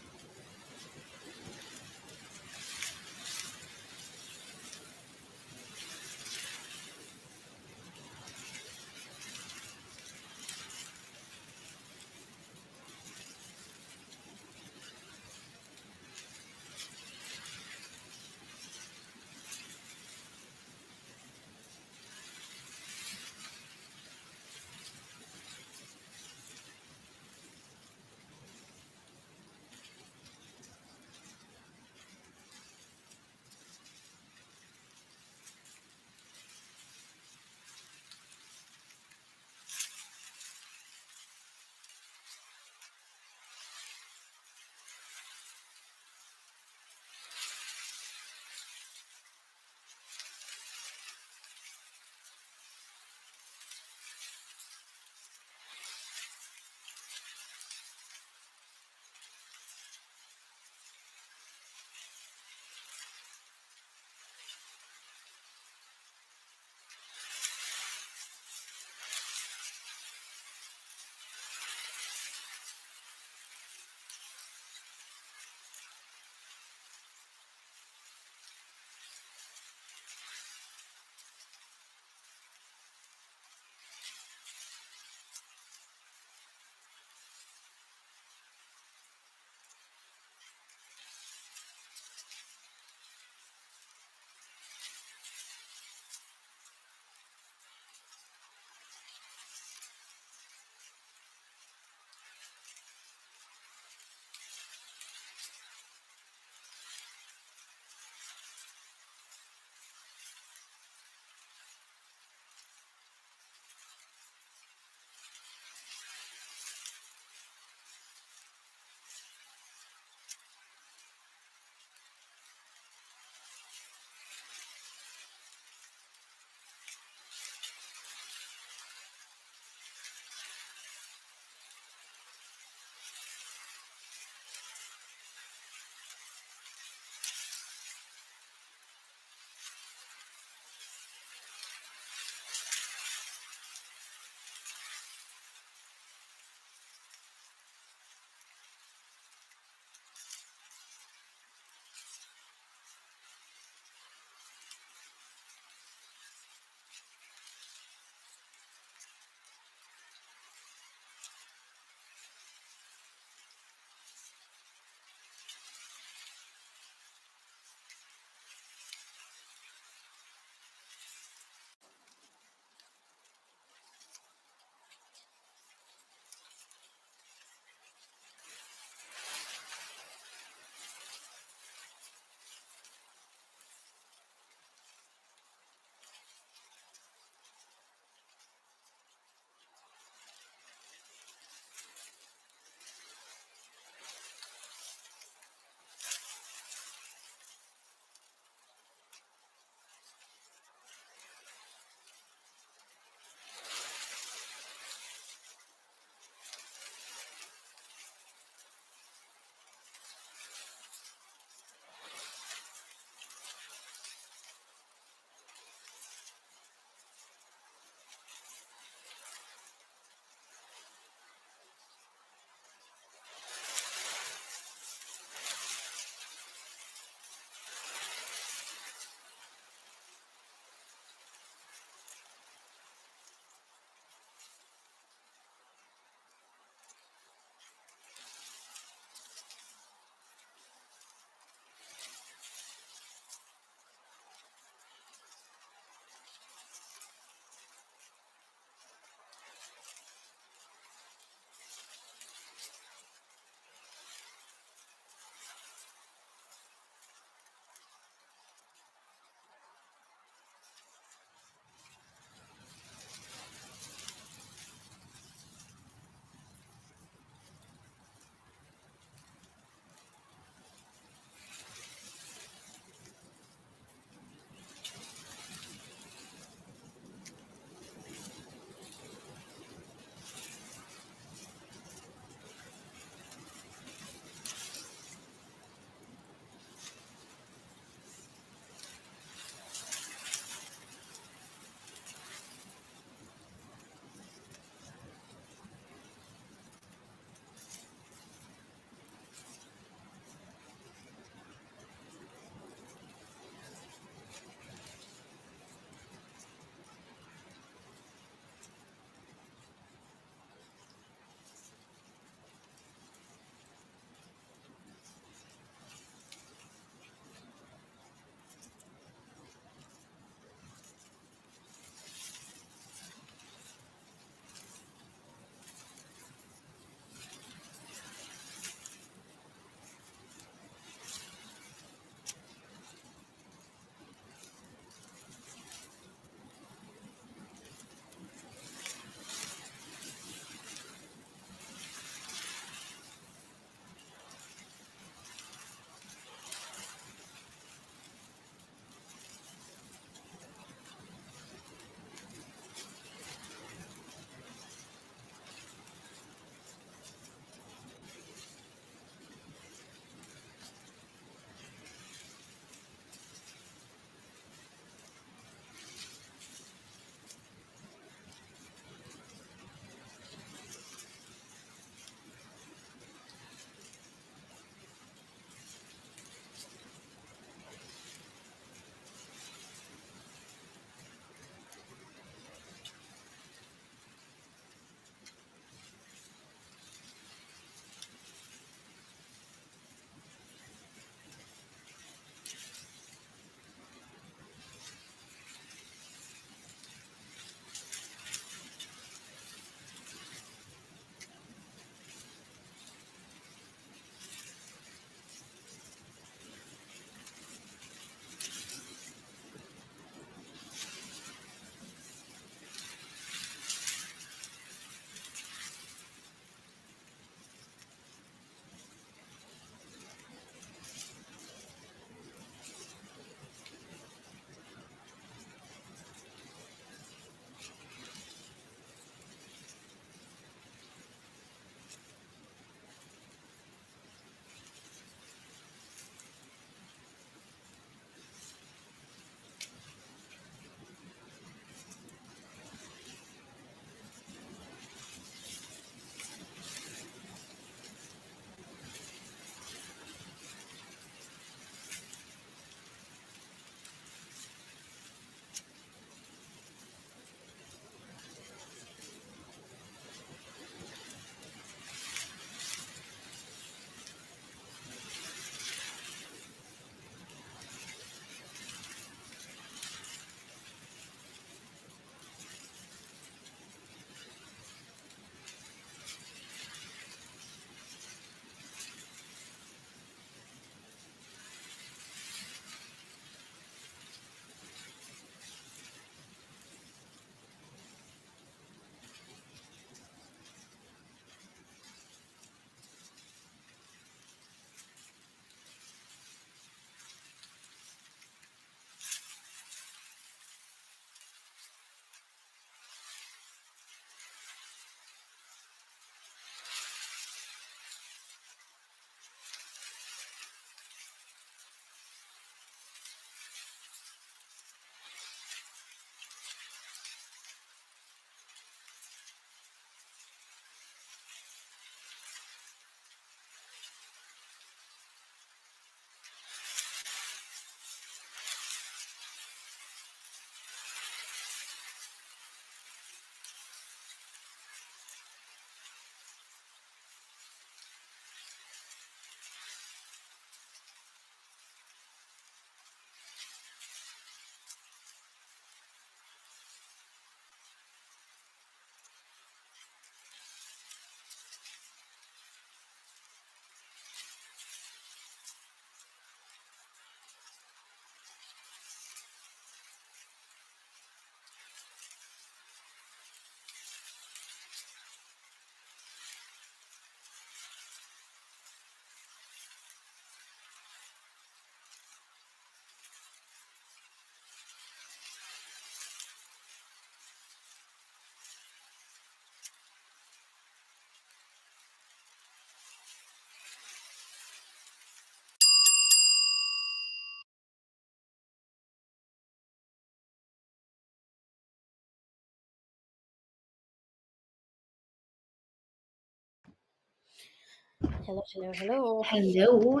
Hello, hello, hello. Hello.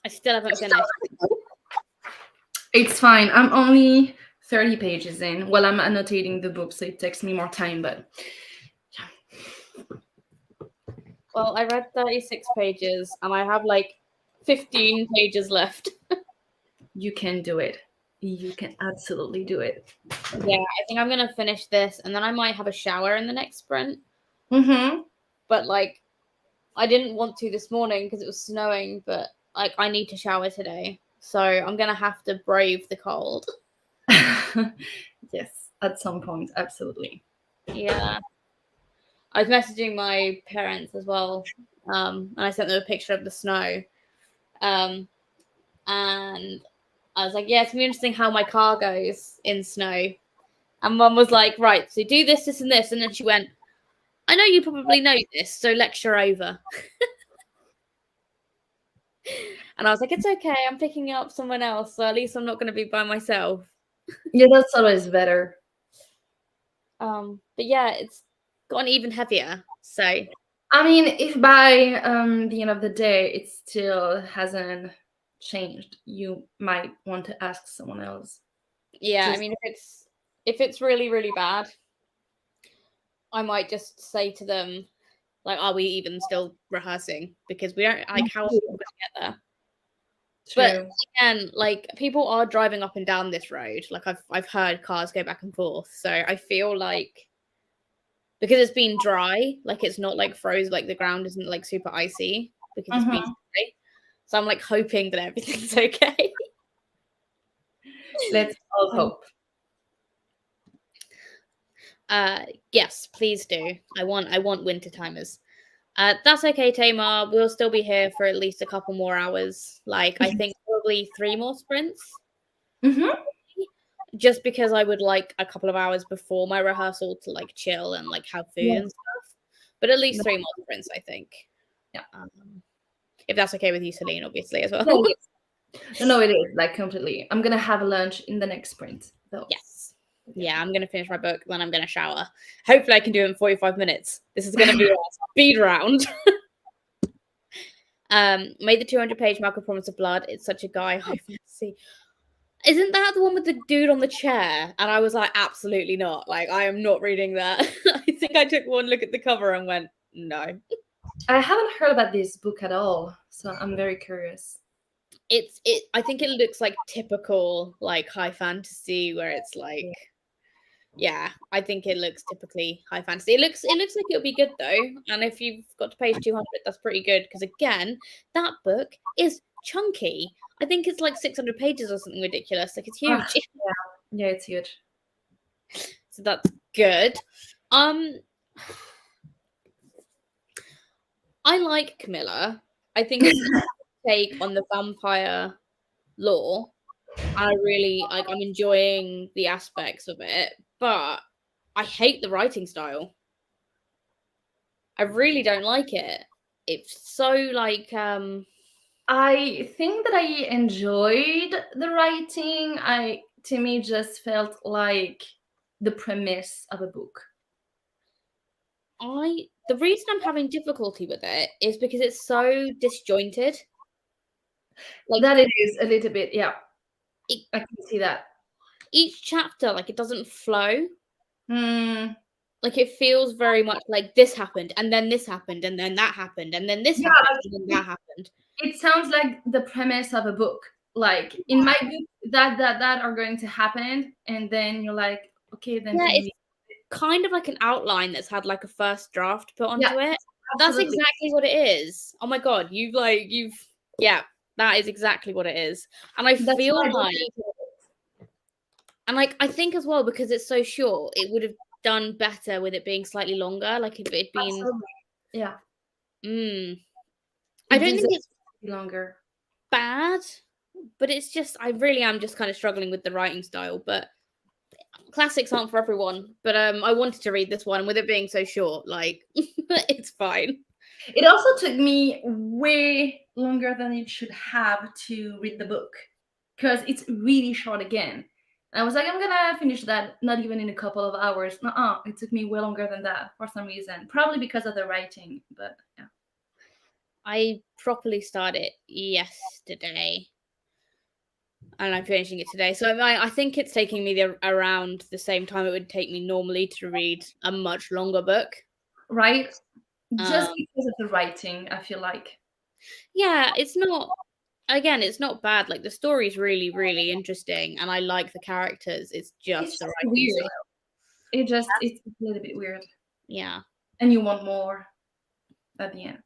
I still haven't finished. It's fine. I'm only 30 pages in. Well, I'm annotating the book, so it takes me more time, but Well, I read 36 pages and I have like 15 pages left. you can do it. You can absolutely do it. Yeah, I think I'm going to finish this and then I might have a shower in the next sprint. Mm-hmm. But like, I didn't want to this morning because it was snowing, but like, I need to shower today. So I'm going to have to brave the cold. Yes, at some point, absolutely. Yeah. I was messaging my parents as well. And I sent them a picture of the snow. And I was like, yeah, it's gonna be interesting how my car goes in snow. And Mum was like, right, so do this, this, and this. And then she went, I know you probably know this, so lecture over. And I was like, it's okay, I'm picking up someone else, so at least I'm not going to be by myself. Yeah, that's always better. But yeah, it's gotten even heavier. So I mean, if by the end of the day it still hasn't changed, you might want to ask someone else. yeah, Just I mean, if it's really, really bad, I might just say to them, like, are we even still rehearsing? Because we don't like how are we going to get there? But true. again, like people are driving up and down this road. Like I've heard cars go back and forth. So I feel like because it's been dry, like it's not like froze, like the ground isn't like super icy because it's been dry. So I'm like hoping that everything's okay. Let's all hope. Yes, please do. I want winter timers. That's okay, Tamar. We'll still be here for at least a couple more hours. Like I think probably 3 more sprints. Mm-hmm. Just because I would like a couple of hours before my rehearsal to like chill and like have food and stuff. But at least 3 more sprints, I think. Yeah. If that's okay with you, Celine, obviously as well. No, it is like completely. I'm gonna have lunch in the next sprint, though. Yes. Yeah, I'm gonna finish my book, then I'm gonna shower. Hopefully, I can do it in 45 minutes. This is gonna be a speed round. Made the 200-page Malcolm Promise of Blood. It's such a guy high fantasy. Isn't that the one with the dude on the chair? And I was like, absolutely not. Like, I am not reading that. I think I took one look at the cover and went, no. I haven't heard about this book at all, so I'm very curious. I think it looks like typical like high fantasy where it's like yeah, I think it looks typically high fantasy. It looks like it'll be good though. And if you've got to page 200, that's pretty good because again, that book is chunky. I think it's like 600 pages or something ridiculous. Like it's huge. Yeah, it's huge. So that's good. I like Camilla. I think it's a take on the vampire lore. I really like I'm enjoying the aspects of it, but I hate the writing style. I really don't like it. It's so like I think that I enjoyed the writing. To me just felt like the premise of a book. the reason I'm having difficulty with it is because it's so disjointed. Like that it is a little bit, yeah. I can see that. Each chapter, like it doesn't flow. Like it feels very much like this happened, and then this happened, and then that happened, and then this happened, and then that happened. It sounds like the premise of a book. Like in my book, that are going to happen, and then you're like, okay, then it's kind of like an outline that's had like a first draft put onto it. That's exactly what it is. Oh my god, that is exactly what it is. And I feel like I think as well because it's so short, it would have done better with it being slightly longer. Like if it'd been I don't think it's longer bad, but it's just I really am just kind of struggling with the writing style. But classics aren't for everyone. But I wanted to read this one with it being so short. Like it's fine. It also took me way longer than it should have to read the book because it's really short again. And I was like, I'm gonna finish that not even in a couple of hours. It took me way longer than that for some reason. Probably because of the writing, but yeah. I properly started yesterday, and I'm finishing it today. So I think it's taking me around the same time it would take me normally to read a much longer book. Right? Um, Just because of the writing, I feel like. yeah, it's not. Again, it's not bad. Like the story's really, really interesting, and I like the characters. It's It's just the just writing weird. style. It's a little bit weird. Yeah. And you want more at the end.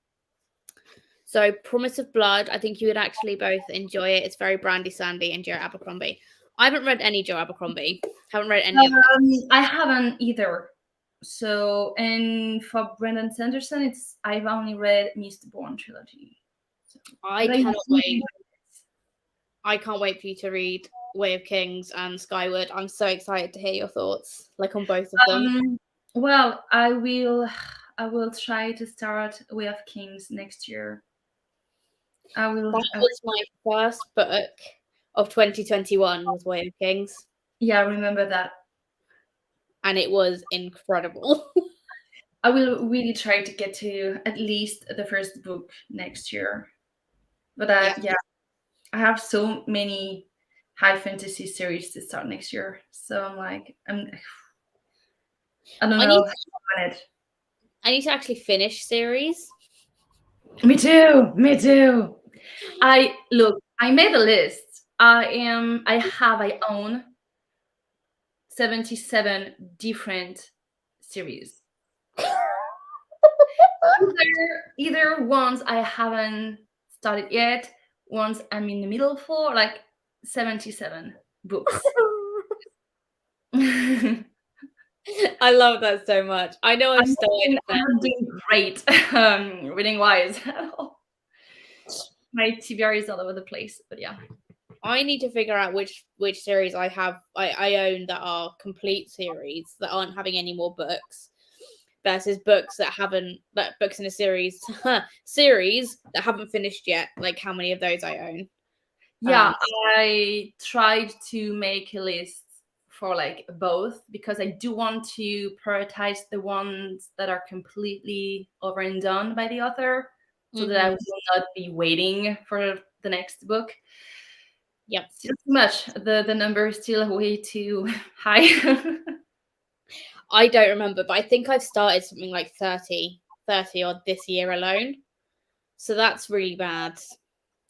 So, Promise of Blood, I think you would actually both enjoy it. It's very Brandy Sandy and Joe Abercrombie. I haven't read any Joe Abercrombie. Haven't read any of them. I haven't either. So, and for Brandon Sanderson, I've only read Mistborn trilogy. So, I but cannot wait. I can't wait for you to read Way of Kings and Skyward. I'm so excited to hear your thoughts, like on both of them. Well, I will try to start Way of Kings next year. I will. That was my first book of 2021 was Way of Kings, Yeah, I remember that. and it was incredible. I will really try to get to at least the first book next year. But Yeah. yeah, I have so many high fantasy series to start next year. So I'm like, I don't I know need how to manage. I need to actually finish series. Me too. Me too. I made a list. I own 77 different series. Either ones I haven't started yet, ones I'm in the middle for, like 77 books. I'm I love that so much. I know I've started them. not doing great reading wise at all. My TBR is all over the place, but yeah. I need to figure out which series I own that are complete series that aren't having any more books versus books that books in a series series that haven't finished yet. Like how many of those I own. Yeah, I tried to make a list for like both because I do want to prioritize the ones that are completely over and done by the author so that I will not be waiting for the next book. Yep. Still too much. The number is still way too high. I don't remember, but I think I've started something like 30 odd this year alone. So that's really bad.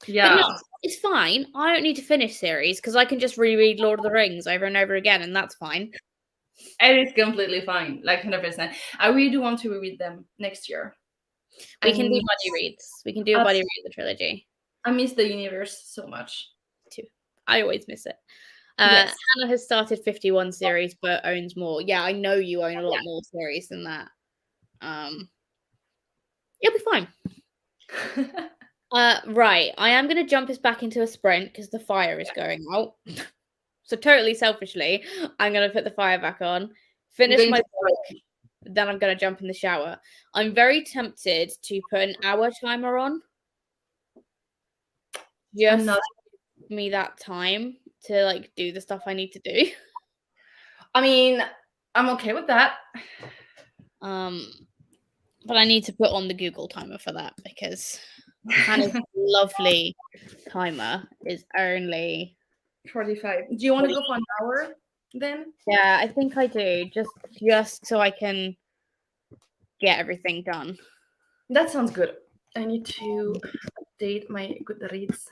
But Yeah. no, it's fine. I don't need to finish series because I can just reread Lord of the Rings over and over again, and that's fine. And it's completely fine, like 100%. I really do want to reread them next year. We can do buddy reads. We can do a buddy read the trilogy. I miss the universe so much. Too. I always miss it. Yes. Hannah has started 51 series but owns more. Yeah, I know you own a lot more series than that. You'll be fine. Right. I am going to jump us back into a sprint because the fire is going out. So totally selfishly, I'm going to put the fire back on, finish my book, then I'm going to jump in the shower. I'm very tempted to put an hour timer on. Just give me that time to like do the stuff I need to do. I mean, I'm okay with that. But I need to put on the Google timer for that because Hannah's lovely timer is only 45. Do you want to go for an hour then? Yeah, I think I do. Just so I can get everything done. That sounds good. I need to update my Goodreads.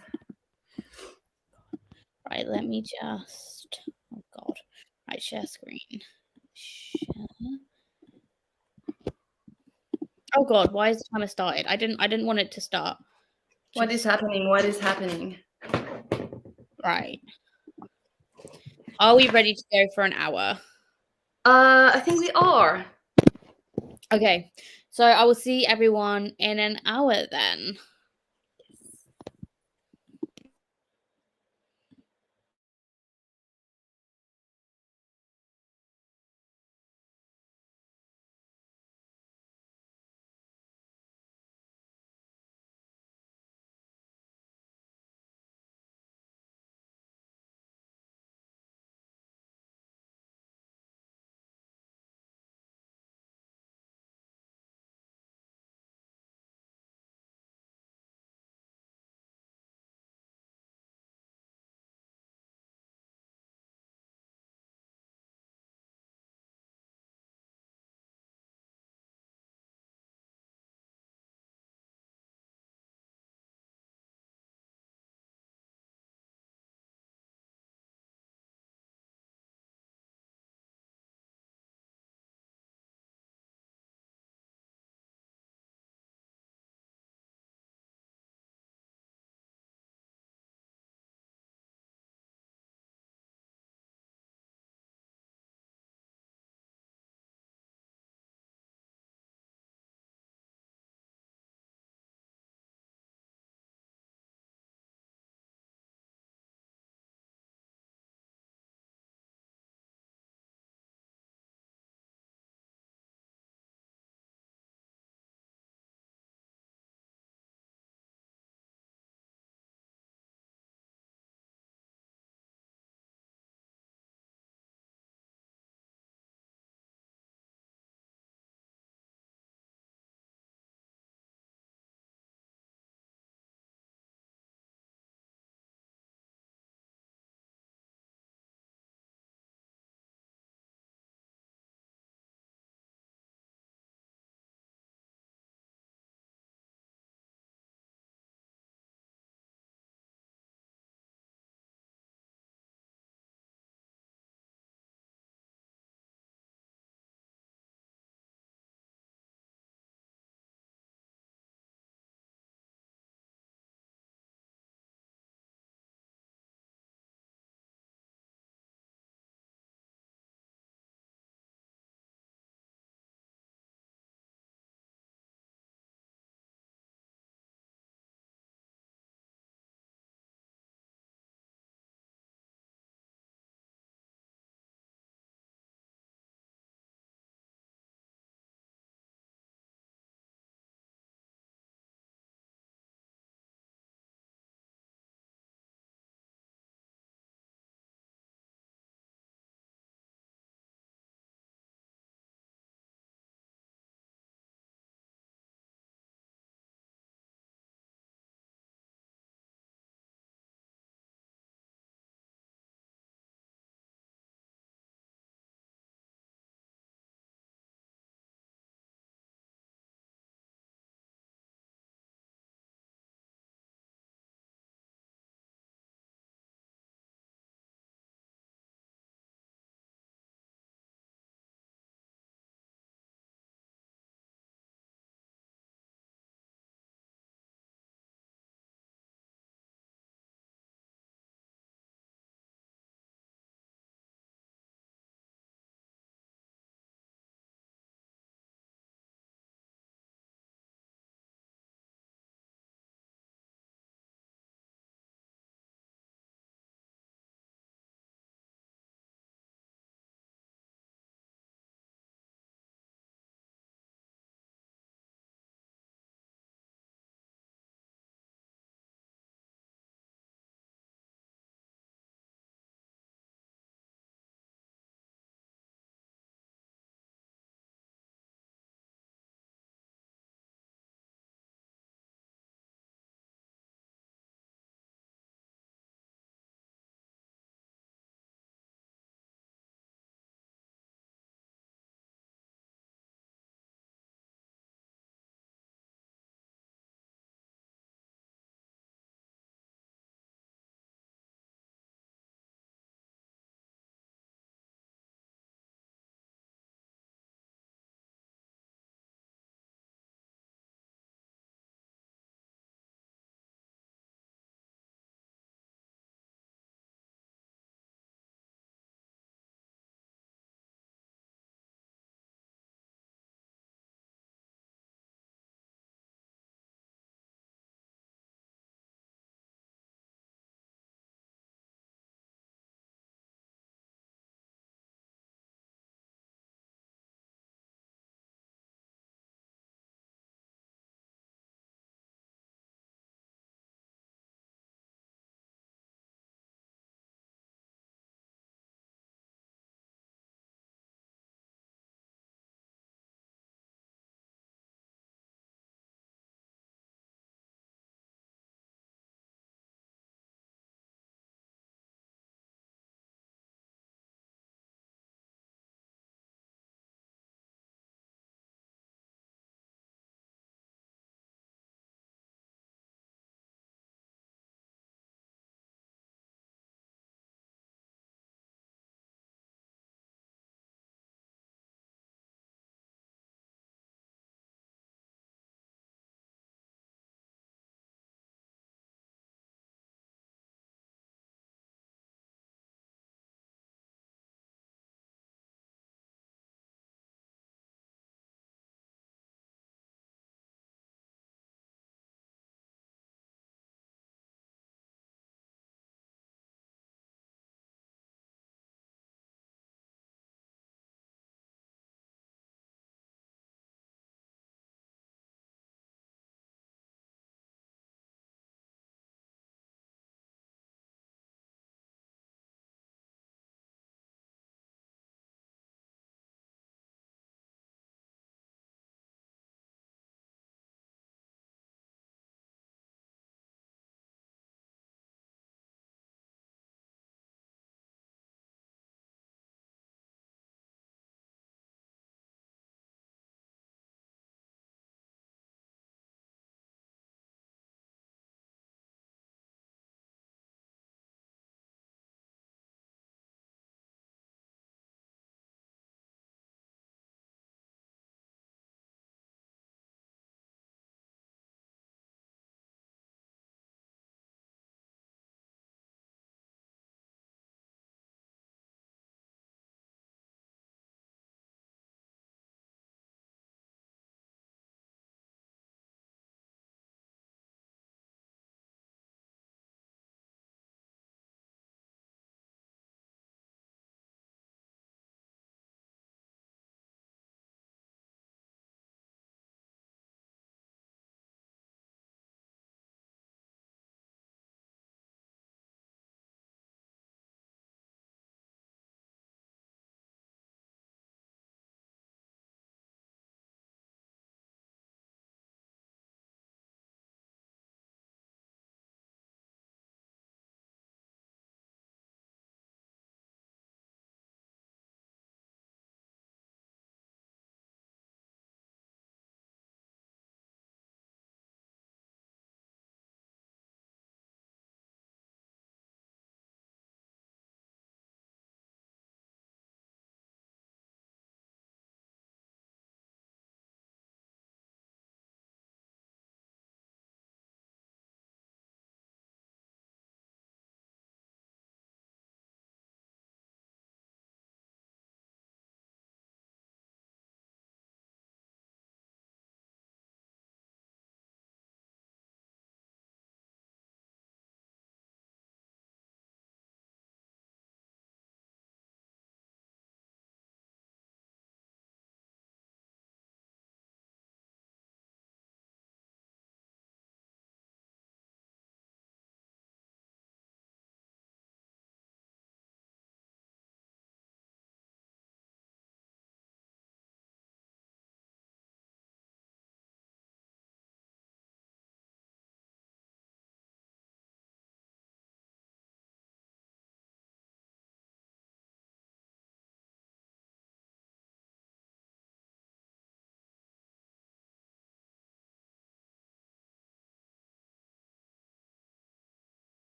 Right, let me just oh god. Right, share screen. Share. Oh god, why is the timer started? I didn't want it to start. What is happening? What is happening? Right. Are we ready to go for an hour? I think we are. Okay. So I will see everyone in an hour then.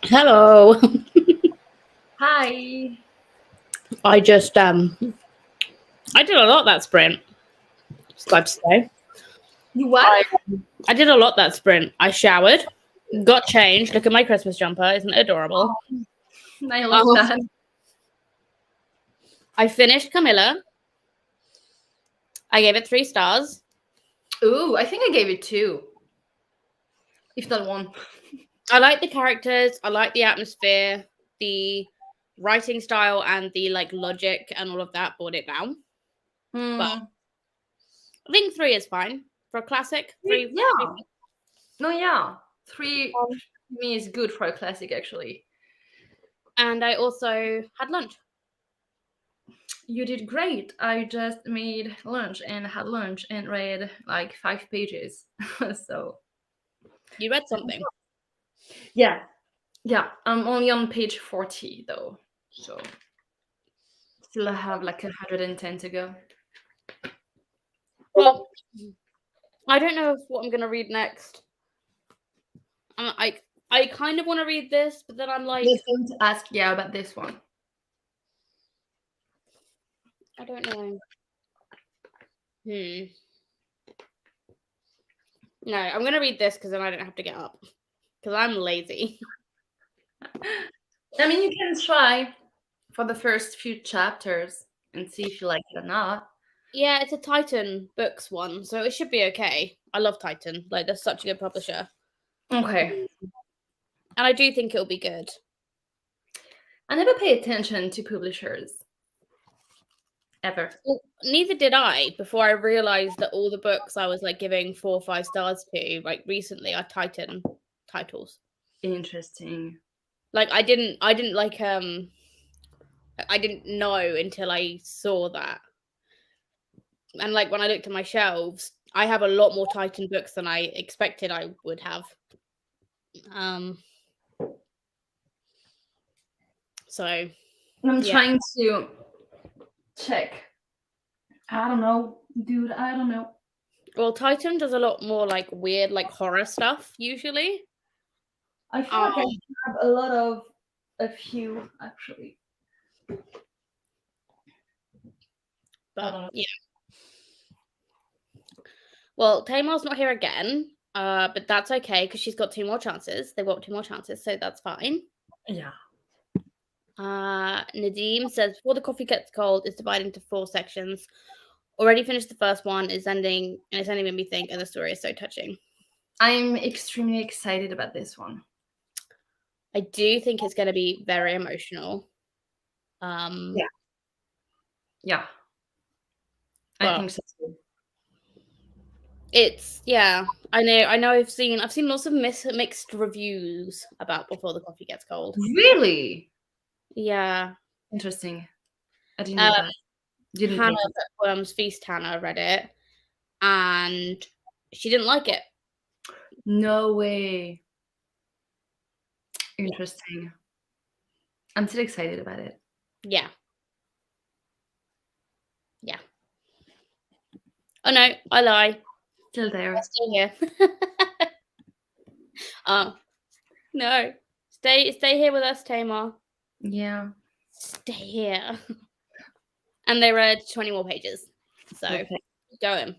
Hello. Hi. I just I did a lot that sprint. It's glad to say. You what? I did a lot that sprint. I showered, got changed. Look at my Christmas jumper. Isn't it adorable? I love Oh. that. I finished Camilla. I gave it 3 stars. Ooh, I think I gave it 2. If not 1. I like the characters. I like the atmosphere, the writing style, and the like logic and all of that brought it down. But I think 3 is fine for a classic. 3. Yeah. No, yeah. 3 for me is good for a classic, actually. And I also had lunch. You did great. I just made lunch and had lunch and read like 5 pages. So You read something. yeah. Yeah. I'm only on page 40 though. So still have like 110 to go. Well, I don't know what I'm gonna read next. I kind of want to read this, but then I'm like, I was going to ask about this one. I don't know. No, I'm gonna read this because then I don't have to get up. Because I'm lazy. I mean, you can try for the first few chapters and see if you like it or not. Yeah, it's a Titan Books one, so it should be okay. I love Titan. Like, they're such a good publisher. Okay. And I do think it'll be good. I never pay attention to publishers. Ever. Well, neither did I before I realized that all the books I was like giving 4 or 5 stars to, like recently, are Titan titles. Interesting. Like I didn't like I didn't know until I saw that. And like when I looked at my shelves, I have a lot more Titan books than I expected I would have. So I'm trying to check. I don't know, dude. I don't know. Well, Titan does a lot more like weird, like horror stuff usually. I feel like I have a few actually. But yeah. Well, Tamar's not here again, but that's okay because she's got 2 more chances. They've got 2 more chances, so that's fine. Yeah. Nadim says, before the coffee gets cold, it's divided into 4 sections. Already finished the first one, it's ending made me think, and the story is so touching. I'm extremely excited about this one. I do think it's going to be very emotional. Yeah. I think so too. It's I know I've seen lots of mixed reviews about Before the Coffee Gets Cold. Really? Yeah. Interesting. I didn't know that. Hannah Worms Feast Hannah read it and she didn't like it. No way. Interesting. I'm still excited about it. Yeah. Yeah. Oh no, I lie. Still there. I'm still here. Oh no. Stay here with us, Tamar. Yeah. Stay here. And they read 20 more pages. So going.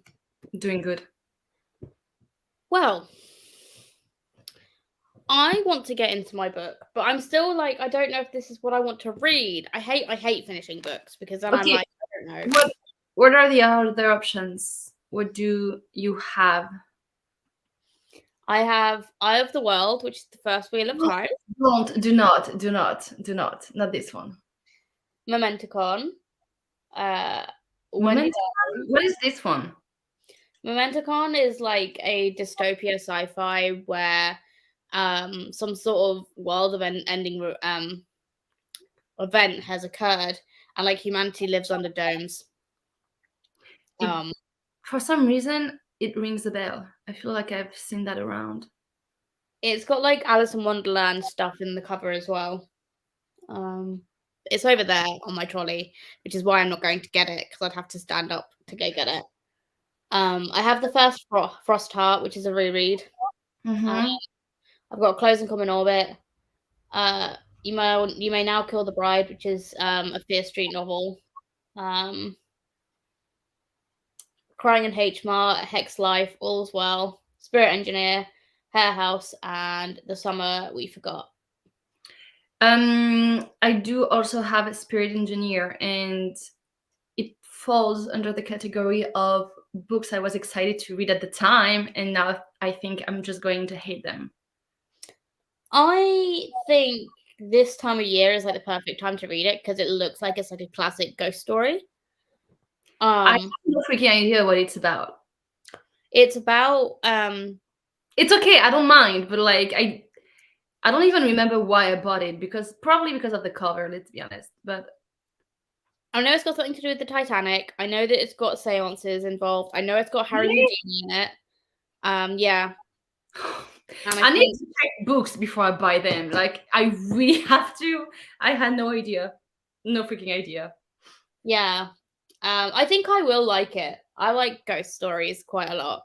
Doing good. Well, I want to get into my book, but I'm still like, I don't know if this is what I want to read. I hate finishing books because then I'm like, I don't know. What are the other options? What do you have? I have Eye of the World, which is the first Wheel of Time. Do not. Not this one. Mementicon. What is this one? Mementicon is like a dystopia sci-fi where some sort of world ending event has occurred and like humanity lives under domes. For some reason it rings a bell. I feel like I've seen that around. It's got like Alice in Wonderland stuff in the cover as well. It's over there on my trolley, which is why I'm not going to get it because I'd have to stand up to go get it. I have the first Frostheart, which is a reread. I've got Close and Come in Orbit. You May Now Kill the Bride, which is a Fear Street novel. Crying in H Mart, Hex Life, All's Well, Spirit Engineer, Hair House, and The Summer We Forgot. I do also have a Spirit Engineer, and it falls under the category of books I was excited to read at the time, and now I think I'm just going to hate them. I think this time of year is like the perfect time to read it because it looks like it's like a classic ghost story. I have no freaking idea what it's about. It's about It's okay, I don't mind, but like I don't even remember why I bought it, probably because of the cover, let's be honest. But I know it's got something to do with the Titanic. I know that it's got seances involved. I know it's got Harry really? Houdini in it. Yeah. And I need to check books before I buy them. Like, I really have to. I had no idea. No freaking idea. Yeah. I think I will like it. I like ghost stories quite a lot.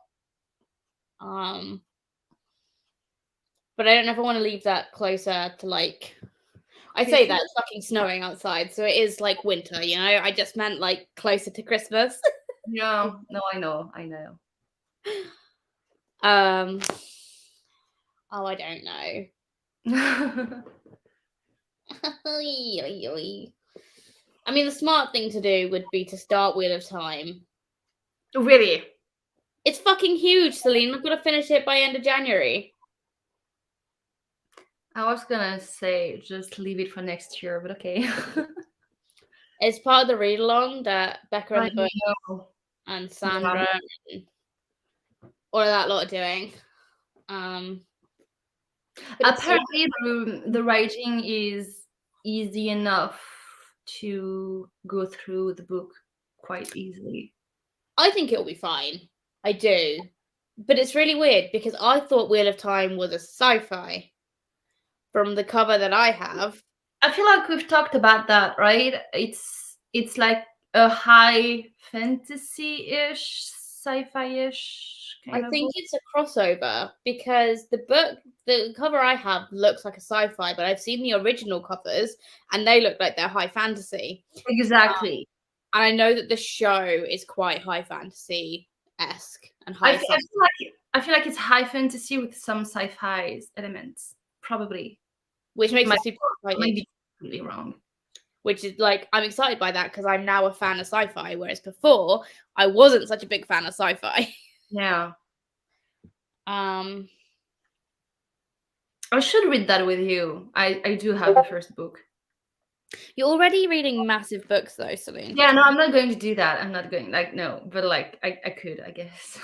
But I don't ever want to leave that closer to like. I say that it's fucking snowing outside, so it is like winter, you know? I just meant like closer to Christmas. Yeah, no, I know. Oh, I don't know. I mean, the smart thing to do would be to start Wheel of Time. Really? It's fucking huge, Celine. I've got to finish it by end of January. I was gonna say just leave it for next year, but okay. It's part of the read along that Becca and the Book and Sandra and all of that lot are doing. Apparently, the writing is easy enough to go through the book quite easily. I think it'll be fine. I do. But it's really weird because I thought Wheel of Time was a sci-fi from the cover that I have. I feel like we've talked about that, right? It's like a high fantasy-ish, sci-fi-ish kind I of think book. it's a crossover because the cover I have looks like a sci-fi, but I've seen the original covers and they look like they're high fantasy. Exactly. And I know that the show is quite high fantasy-esque and high I feel like it's high fantasy with some sci-fi elements, probably. which makes Might it super might exciting. be completely wrong. Which is like I'm excited by that because I'm now a fan of sci-fi, whereas before I wasn't such a big fan of sci-fi. Yeah. I should read that with you. I do have the first book. You're already reading massive books though, Celine. Yeah, no, I'm not going to do that. I'm not going no, but like I could, I guess.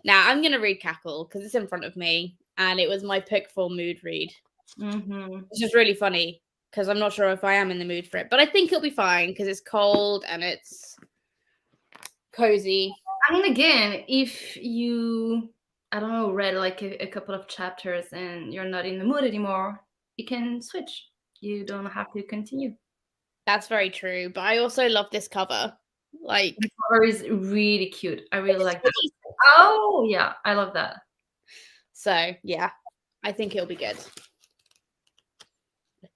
Now I'm gonna read Cackle because it's in front of me, and it was my pick for mood read. Which is really funny because I'm not sure if I am in the mood for it, but I think it'll be fine because it's cold and it's cozy. I mean, again, if you, I don't know, read like a couple of chapters and you're not in the mood anymore, you can switch. You don't have to continue. That's very true, but I also love this cover. Like, the cover is really cute. I really like it. Oh yeah, I love that. So yeah, I think it'll be good.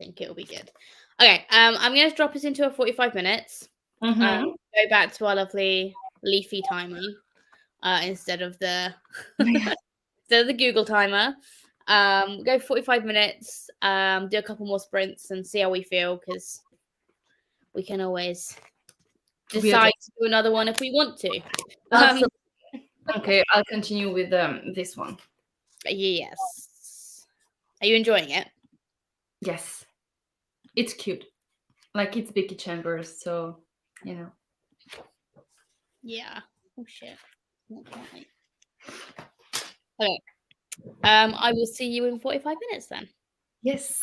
Okay, I'm gonna drop us into a 45 minutes. Go back to our lovely leafy timer instead of the Google timer. Go 45 minutes. Do a couple more sprints and see how we feel because we can always decide to do another one if we want to. Okay, I'll continue with this one. Yes. Are you enjoying it? Yes. It's cute. Like it's Becky Chambers, so you know. Yeah. Oh shit. Okay. I will see you in 45 minutes then. Yes.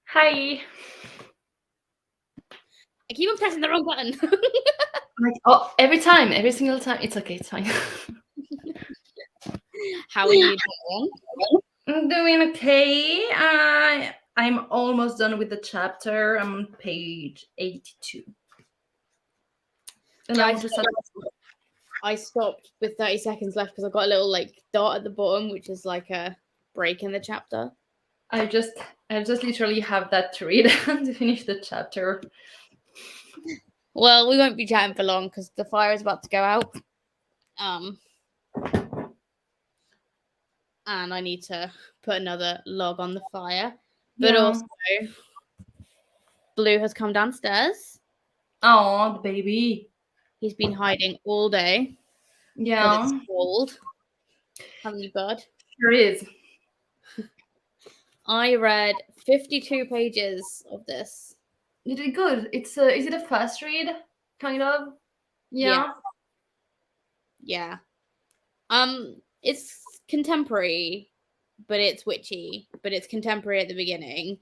Hi. I keep on pressing the wrong button. Oh, every time, every single time. It's okay, it's fine. How are you doing? I'm doing okay. I'm almost done with the chapter. I'm on page 82. And Yeah, I want to start. I stopped with 30 seconds left because I got a little like dot at the bottom, which is like a break in the chapter. I just literally have that to read to finish the chapter. Well, we won't be chatting for long because the fire is about to go out. And I need to put another log on the fire. But Yeah. also, Blue has come downstairs. Oh, the baby. He's been hiding all day because Yeah, it's cold. Haven't you, bud? sure is. I read 52 pages of this. You did good. It's a. Is it a fast read? Kind of. Yeah. Yeah. It's contemporary, but it's witchy, but it's contemporary at the beginning.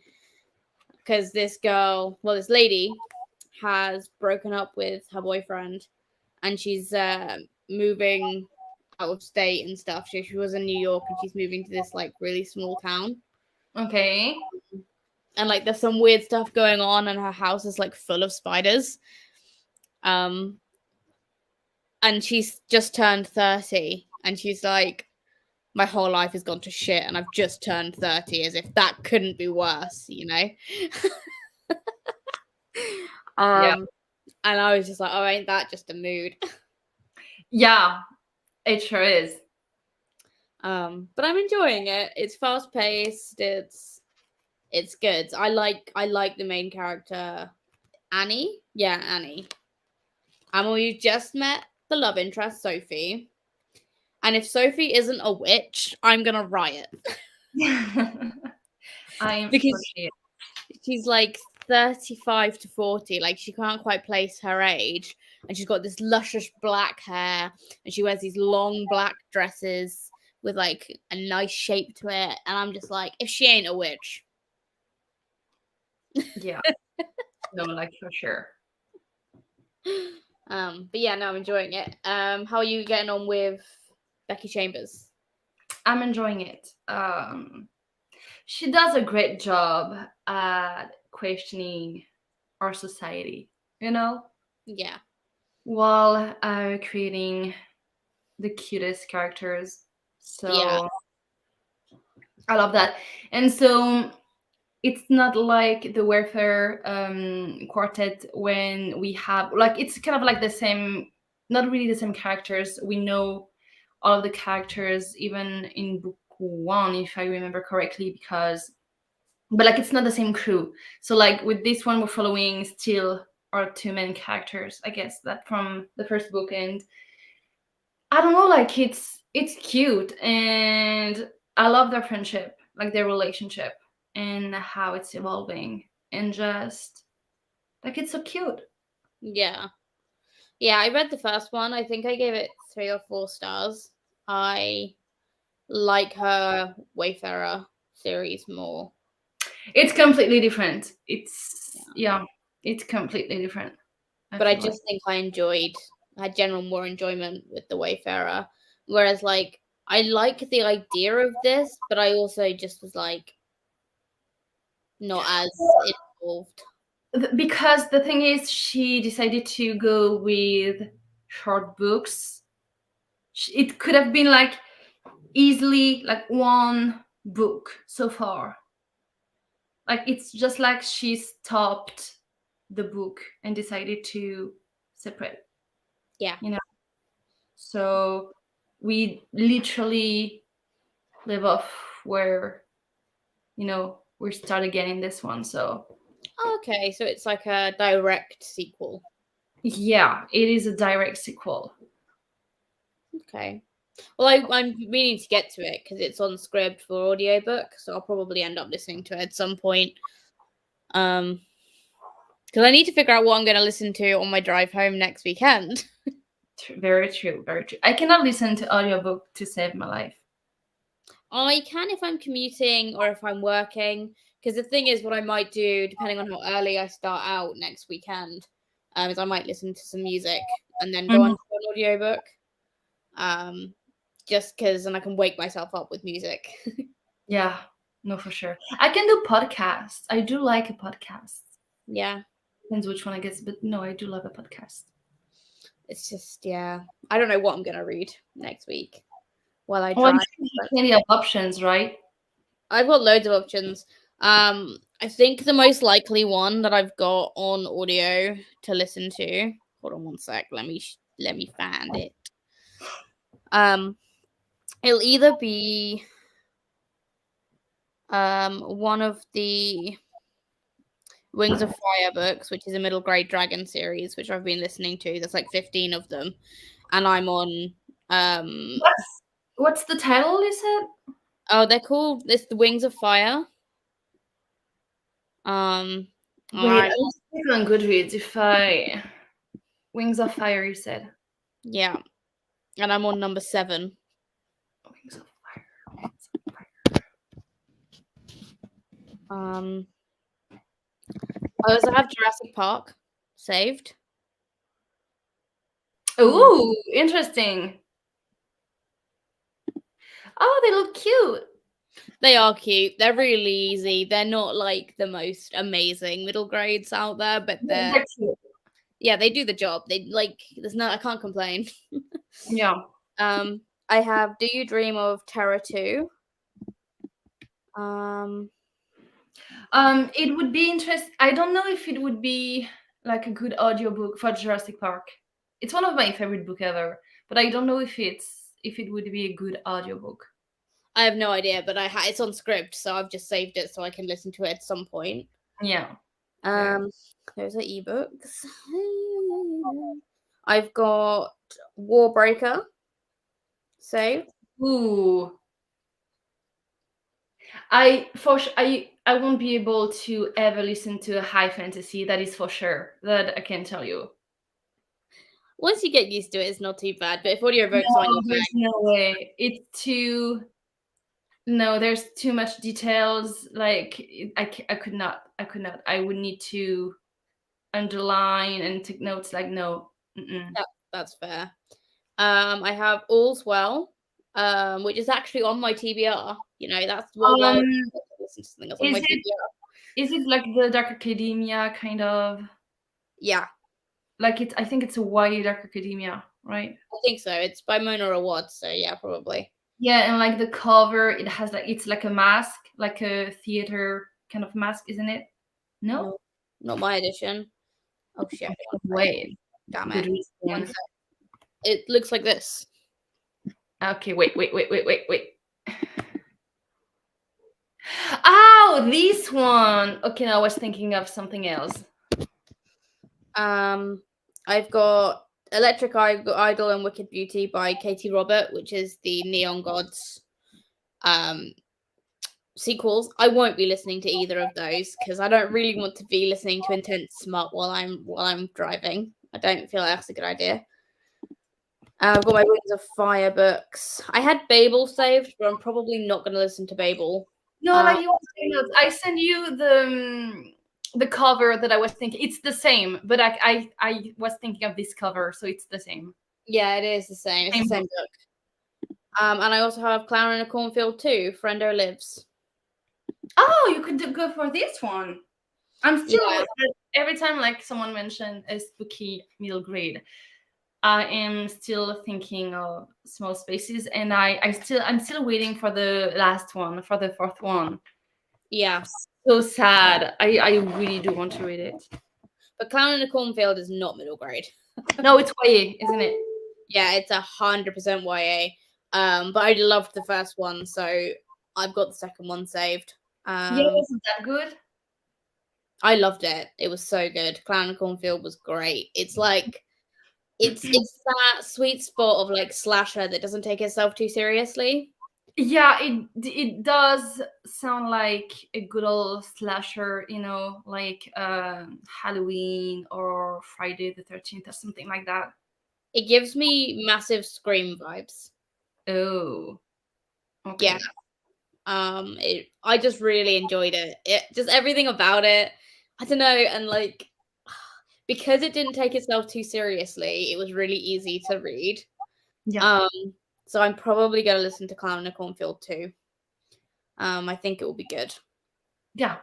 Because this lady has broken up with her boyfriend and she's moving out of state and stuff. She was in New York and she's moving to this like really small town. Okay. And like there's some weird stuff going on and her house is like full of spiders. And she's just turned 30 and she's like, my whole life has gone to shit and I've just turned 30, as if that couldn't be worse, you know? Yeah. And I was just like, oh, ain't that just a mood? Yeah, it sure is. But I'm enjoying it. It's fast paced. It's good. I like the main character, Annie. Yeah, Annie. And we just met the love interest, Sophie. And if Sophie isn't a witch, I'm gonna riot. I'm Because she's like 35 to 40, like she can't quite place her age, and she's got this luscious black hair and she wears these long black dresses with like a nice shape to it, and I'm just like, if she ain't a witch. Yeah. No, like for sure. But yeah, no, I'm enjoying it. How are you getting on with Becky Chambers? I'm enjoying it. She does a great job at questioning our society, you know, Yeah. while creating the cutest characters. So Yeah. I love that. And so it's not like the Warfare quartet when we have like it's kind of like the same, not really the same characters. We know all of the characters even in book one, if I remember correctly, but like it's not the same crew. So like with this one, we're following still our two main characters, I guess, that from the first book. And I don't know, like it's cute, and I love their friendship, like their relationship and how it's evolving, and just like it's so cute. Yeah. Yeah, I read the first one. I think I gave it 3 or 4 stars. I like her Wayfarer series more. It's completely different. It's completely different. But I just think I had general more enjoyment with the Wayfarer. Whereas like I like the idea of this, but I also just was like not as involved. Because the thing is, she decided to go with short books. It could have been like easily like one book so far. Like it's just like she stopped the book and decided to separate. Yeah. You know. So we literally live off where, we start again in this one. So Okay, so it's like a direct sequel. yeah, it is a direct sequel. Okay. Well, I'm meaning to get to it because it's on Scribd for audiobook, so I'll probably end up listening to it at some point. Because I need to figure out what I'm going to listen to on my drive home next weekend. Very true, very true. I cannot listen to audiobook to save my life. I can if I'm commuting or if I'm working, Because the thing is, what I might do, depending on how early I start out next weekend, is I might listen to some music and then go on to an audiobook. Just because, and I can wake myself up with music. Yeah, no, for sure. I can do podcasts. I do like a podcast. Yeah. Depends which one I guess, but no, I do love a podcast. It's just, yeah. I don't know what I'm going to read next week while I Well, drive. plenty of options, right? I've got loads of options. I think the most likely one that I've got on audio to listen to. Hold on one sec. Let me find it. It'll either be one of the Wings of Fire books, which is a middle grade dragon series, which I've been listening to. There's like 15 of them, and I'm on. What's the title you said? Oh, they're called. It's the Wings of Fire. Wait, I was on Goodreads. If I Wings of Fire, you said. Yeah, and I'm on number 7. Wings of Fire. I also have Jurassic Park saved. Ooh, interesting. Oh, they look cute. They are cute. They're really easy. They're not like the most amazing middle grades out there, but they're cute. Yeah, they do the job. They like. I can't complain. Yeah. I have Do You Dream of Terror 2? It would be interesting. I don't know if it would be like a good audiobook for Jurassic Park. It's one of my favorite book ever, but I don't know if it would be a good audiobook. I have no idea, but it's on Scribd, so I've just saved it so I can listen to it at some point. Yeah. Those are ebooks. I've got Warbreaker saved. Ooh. I won't be able to ever listen to a high fantasy. That is for sure. That I can tell you. Once you get used to it, it's not too bad. But if audiobooks on your there's no way. It's too. No, there's too much details. Like I could not. I would need to underline and take notes. Like no. That's fair. I have All's Well, which is actually on my TBR. You know, that's what listen to something else on my TBR. Is it like the Dark Academia kind of? Yeah. Like I think it's a YA Dark Academia, right? I think so. It's by Mona Awad, so yeah, probably. Yeah, and like the cover, it has it's like a mask, like a theater kind of mask, isn't it? No, not my edition. Oh shit! Wait, damn it! It looks like this. Okay, wait. Oh, this one. Okay, now I was thinking of something else. I've got Electric Idol and Wicked Beauty by Katie Robert, which is the Neon Gods sequels. I won't be listening to either of those because I don't really want to be listening to intense smut while I'm driving. I don't feel like that's a good idea. I've got my Wings of Fire books. I had Babel saved, but I'm probably not going to listen to Babel. No, like you want I send you the cover that I was thinking. It's the same, but I was thinking of this cover, so it's the same. Yeah, it is the same. It's the same book. And I also have Clown in a Cornfield too. Friendo Lives. Oh, you could go for this one. I'm still every time like someone mentioned a spooky middle grade, I am still thinking of Small Spaces, and I'm still waiting for the last one, for the 4th one. Yeah. So sad. I really do want to read it. But Clown in a Cornfield is not middle grade. No, it's YA, isn't it? Yeah, it's 100% YA. But I loved the first one, so I've got the second one saved. Yeah, wasn't that good? I loved it. It was so good. Clown in a Cornfield was great. It's like it's that sweet spot of like slasher that doesn't take itself too seriously. Yeah, it does sound like a good old slasher, you know, like Halloween or Friday the 13th or something like that. It gives me massive Scream vibes. Oh, okay. Yeah. I just really enjoyed it. Just everything about it. I don't know, and like because it didn't take itself too seriously, it was really easy to read. Yeah. So I'm probably gonna listen to Clown in a Cornfield too. I think it will be good. Yeah.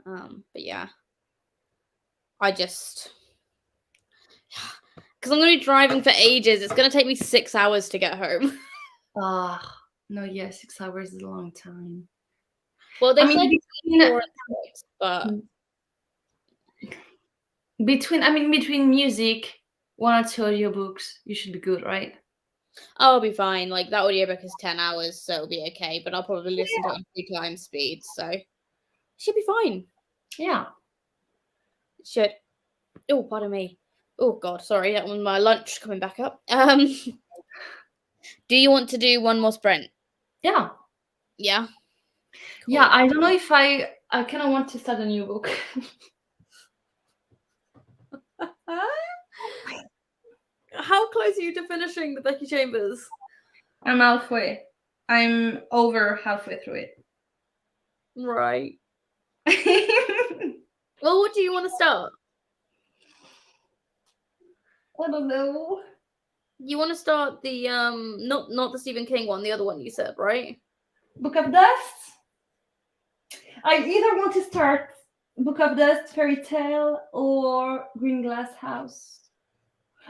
But yeah, I just because I'm gonna be driving for ages. It's gonna take me 6 hours to get home. No, yeah, 6 hours is a long time. Well, they I mean, said between 4 and 6, but between music, 1 or 2 audiobooks, you should be good, right? I'll be fine. Like that audiobook is 10 hours, so it'll be okay. But I'll probably listen to it on 3 times speed, so it should be fine. Yeah. It should. Oh, pardon me. Oh God, sorry, that was my lunch coming back up. Do you want to do one more sprint? Yeah. Yeah. Yeah, I don't know if I kind of want to start a new book. How close are you to finishing the Becky Chambers? I'm halfway. I'm over halfway through it. Right. Well, what do you want to start? I don't know. You want to start the not the Stephen King one, the other one you said, right? Book of Dust? I either want to start Book of Dust, Fairy Tale, or Green Glass House.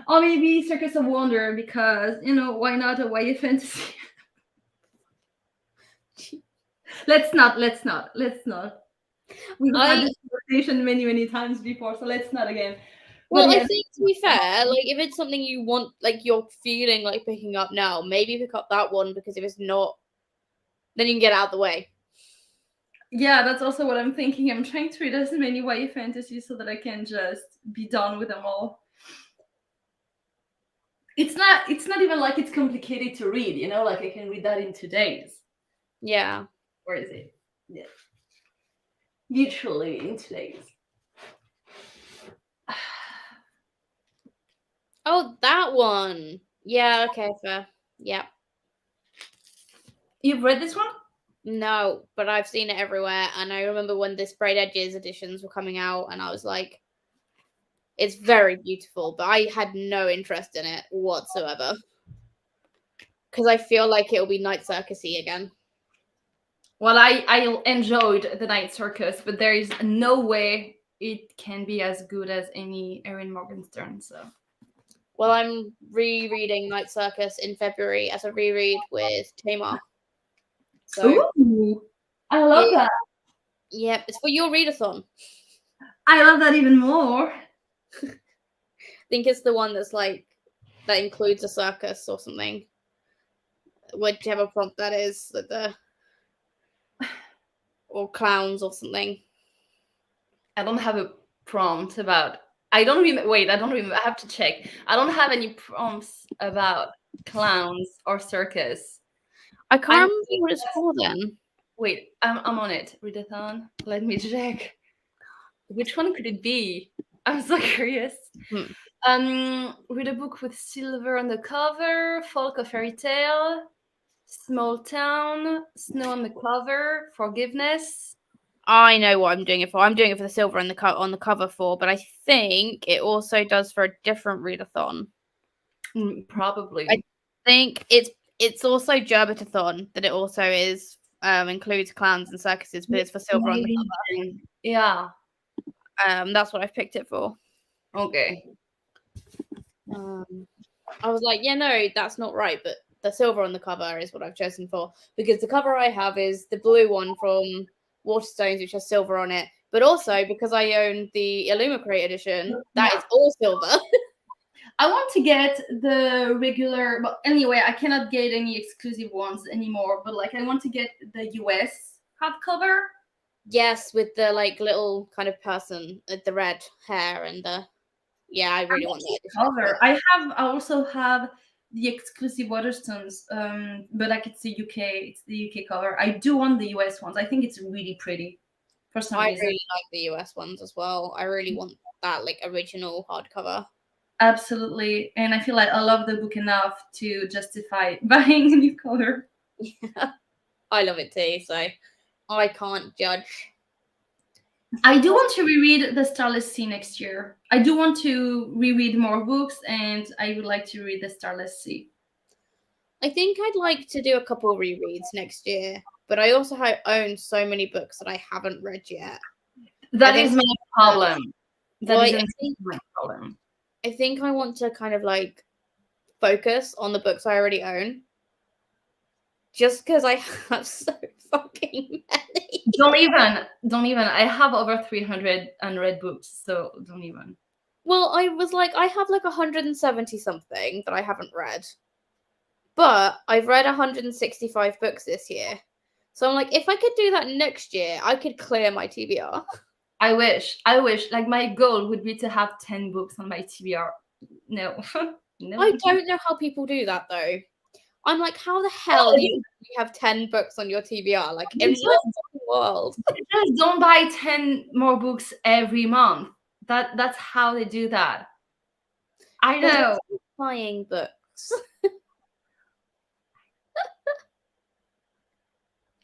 Or maybe Circus of Wonder, because, why not a YA fantasy? Let's not. We've had this conversation many times before, so let's not again. Well, I think to be fair, like if it's something you want, like you're feeling like picking up now, maybe pick up that one, because if it's not, then you can get it out of the way. Yeah, that's also what I'm thinking. I'm trying to read as many YA fantasies so that I can just be done with them all. It's not even like it's complicated to read, like I can read that in 2 days. Yeah. Where is it? Yeah. Literally in 2 days. Oh, that one. Yeah, okay, fair. Yeah. You've read this one? No, but I've seen it everywhere, and I remember when the Sprayed Edges editions were coming out, and I was like, it's very beautiful, but I had no interest in it whatsoever. Because I feel like it'll be Night Circus-y again. Well, I enjoyed the Night Circus, but there is no way it can be as good as any Erin Morgenstern, so. Well, I'm rereading Night Circus in February as a reread with Tamar. So, ooh, I love that. Yep, it's for your readathon. I love that even more. I think it's the one that's like that includes a circus or something. Whichever prompt that is, like or clowns or something. I don't have a prompt about. I don't remember. I have to check. I don't have any prompts about clowns or circus. I can't remember what it's for then. Wait, I'm on it. Readathon. Let me check. Which one could it be? I'm so curious. Read a book with silver on the cover, folk or fairy tale, small town, snow on the cover, forgiveness. I know what I'm doing it for. I'm doing it for the silver on the cover for, but I think it also does for a different readathon. Probably. I think it's also Gerbitathon that it also is includes clowns and circuses, but it's for silver on the cover. Yeah. That's what I've picked it for. Okay. I was like, yeah, no, that's not right, but the silver on the cover is what I've chosen for, because the cover I have is the blue one from Waterstones, which has silver on it, but also because I own the Illumicrate edition, that is all silver. I want to get the regular, but anyway, I cannot get any exclusive ones anymore, but like I want to get the US hardcover. Yes, with the like little kind of person with the red hair and the I really want that cover. I also have the exclusive Waterstones, but like it's the UK cover. I do want the US ones. I think it's really pretty. For some reason. I really like the US ones as well. I really want that like original hardcover. Absolutely, and I feel like I love the book enough to justify buying a new cover. Yeah, I love it too. So I can't judge. I do want to reread The Starless Sea next year. I do want to reread more books, and I would like to read The Starless Sea. I think I'd like to do a couple rereads next year, but I also own so many books that I haven't read yet. That is my problem. Well, That is my problem. I think I want to kind of like focus on the books I already own. Just because I have so fucking many. Don't even. I have over 300 unread books, so don't even. Well, I was like, I have like 170 something that I haven't read. But I've read 165 books this year. So I'm like, if I could do that next year, I could clear my TBR. I wish. Like, my goal would be to have 10 books on my TBR. No. No. I don't know how people do that though. I'm like, how the hell do you have 10 books on your TBR? Like, in what world? Just don't buy 10 more books every month. That's how they do that. I know. Buying books.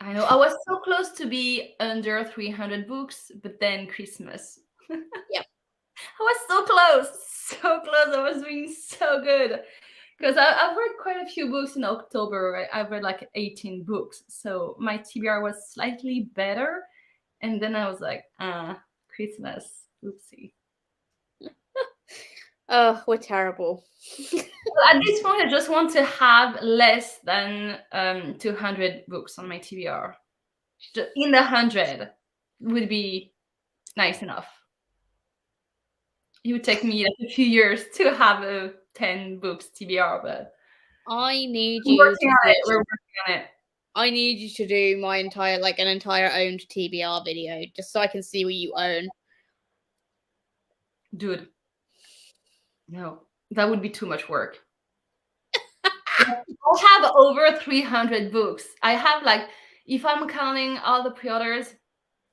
I know. I was so close to be under 300 books, but then Christmas. Yep. I was so close. So close. I was doing so good. Because I've read quite a few books in October. I've read like 18 books. So my TBR was slightly better. And then I was like, Christmas. Oopsie. Oh, we're terrible. At this point, I just want to have less than 200 books on my TBR. In the 100 would be nice enough. It would take me like a few years to have a 10 books TBR, but I need we're you working to on it. We're working on it. I need you to do my entire, like, an entire owned TBR video, just so I can see what you own. Dude, no, that would be too much work. I have over 300 books. I have, like, if I'm counting all the pre-orders,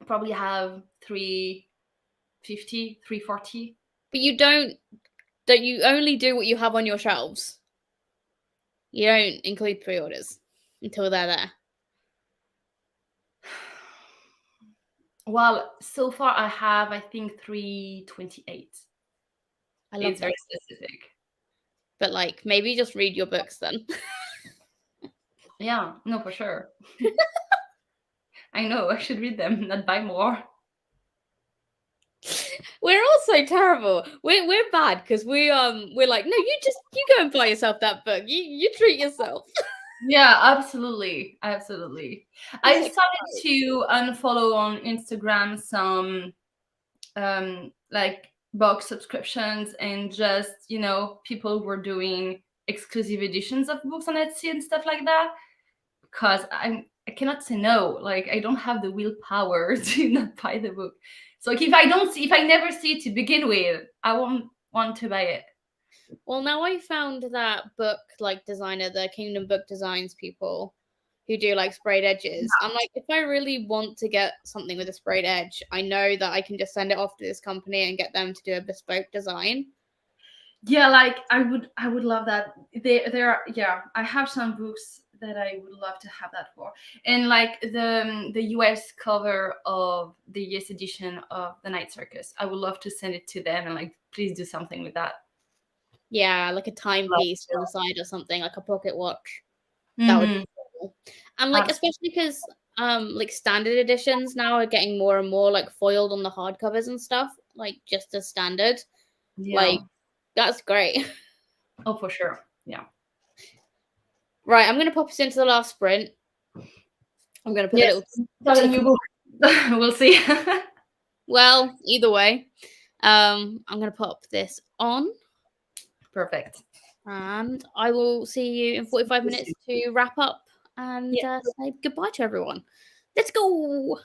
I probably have 350, 340. But you you only do what you have on your shelves. You don't include pre-orders until they're there. Well, so far I have, I think, 328. I love It's that. very specific. But, like, maybe just read your books then. Yeah, no, for sure. I know, I should read them, not buy more. We're all so terrible. We're bad because we're like, no, you go and buy yourself that book. You treat yourself. Yeah, absolutely. I started to unfollow on Instagram some like box subscriptions, and just, people were doing exclusive editions of books on Etsy and stuff like that, because I cannot say no. Like, I don't have the willpower to not buy the book. So, like, if I never see it to begin with, I won't want to buy it. Well, now I found that book like designer, the Kingdom Book Designs people who do like sprayed edges. Yeah. I'm like, if I really want to get something with a sprayed edge, I know that I can just send it off to this company and get them to do a bespoke design. Yeah, like I would love that. I have some books that I would love to have that for. And like the US cover of the US edition of The Night Circus, I would love to send it to them and like, please do something with that. Yeah, like a timepiece on the side or something, like a pocket watch. That would be cool. And like, especially because like standard editions now are getting more and more like foiled on the hardcovers and stuff, like just as standard. Yeah. Like, that's great. Oh, for sure. Yeah. Right, I'm gonna pop us into the last sprint. I'm gonna put a little we'll see. Well, either way, I'm gonna pop this on. Perfect. And I will see you in 45 minutes to wrap up and say goodbye to everyone. Let's go.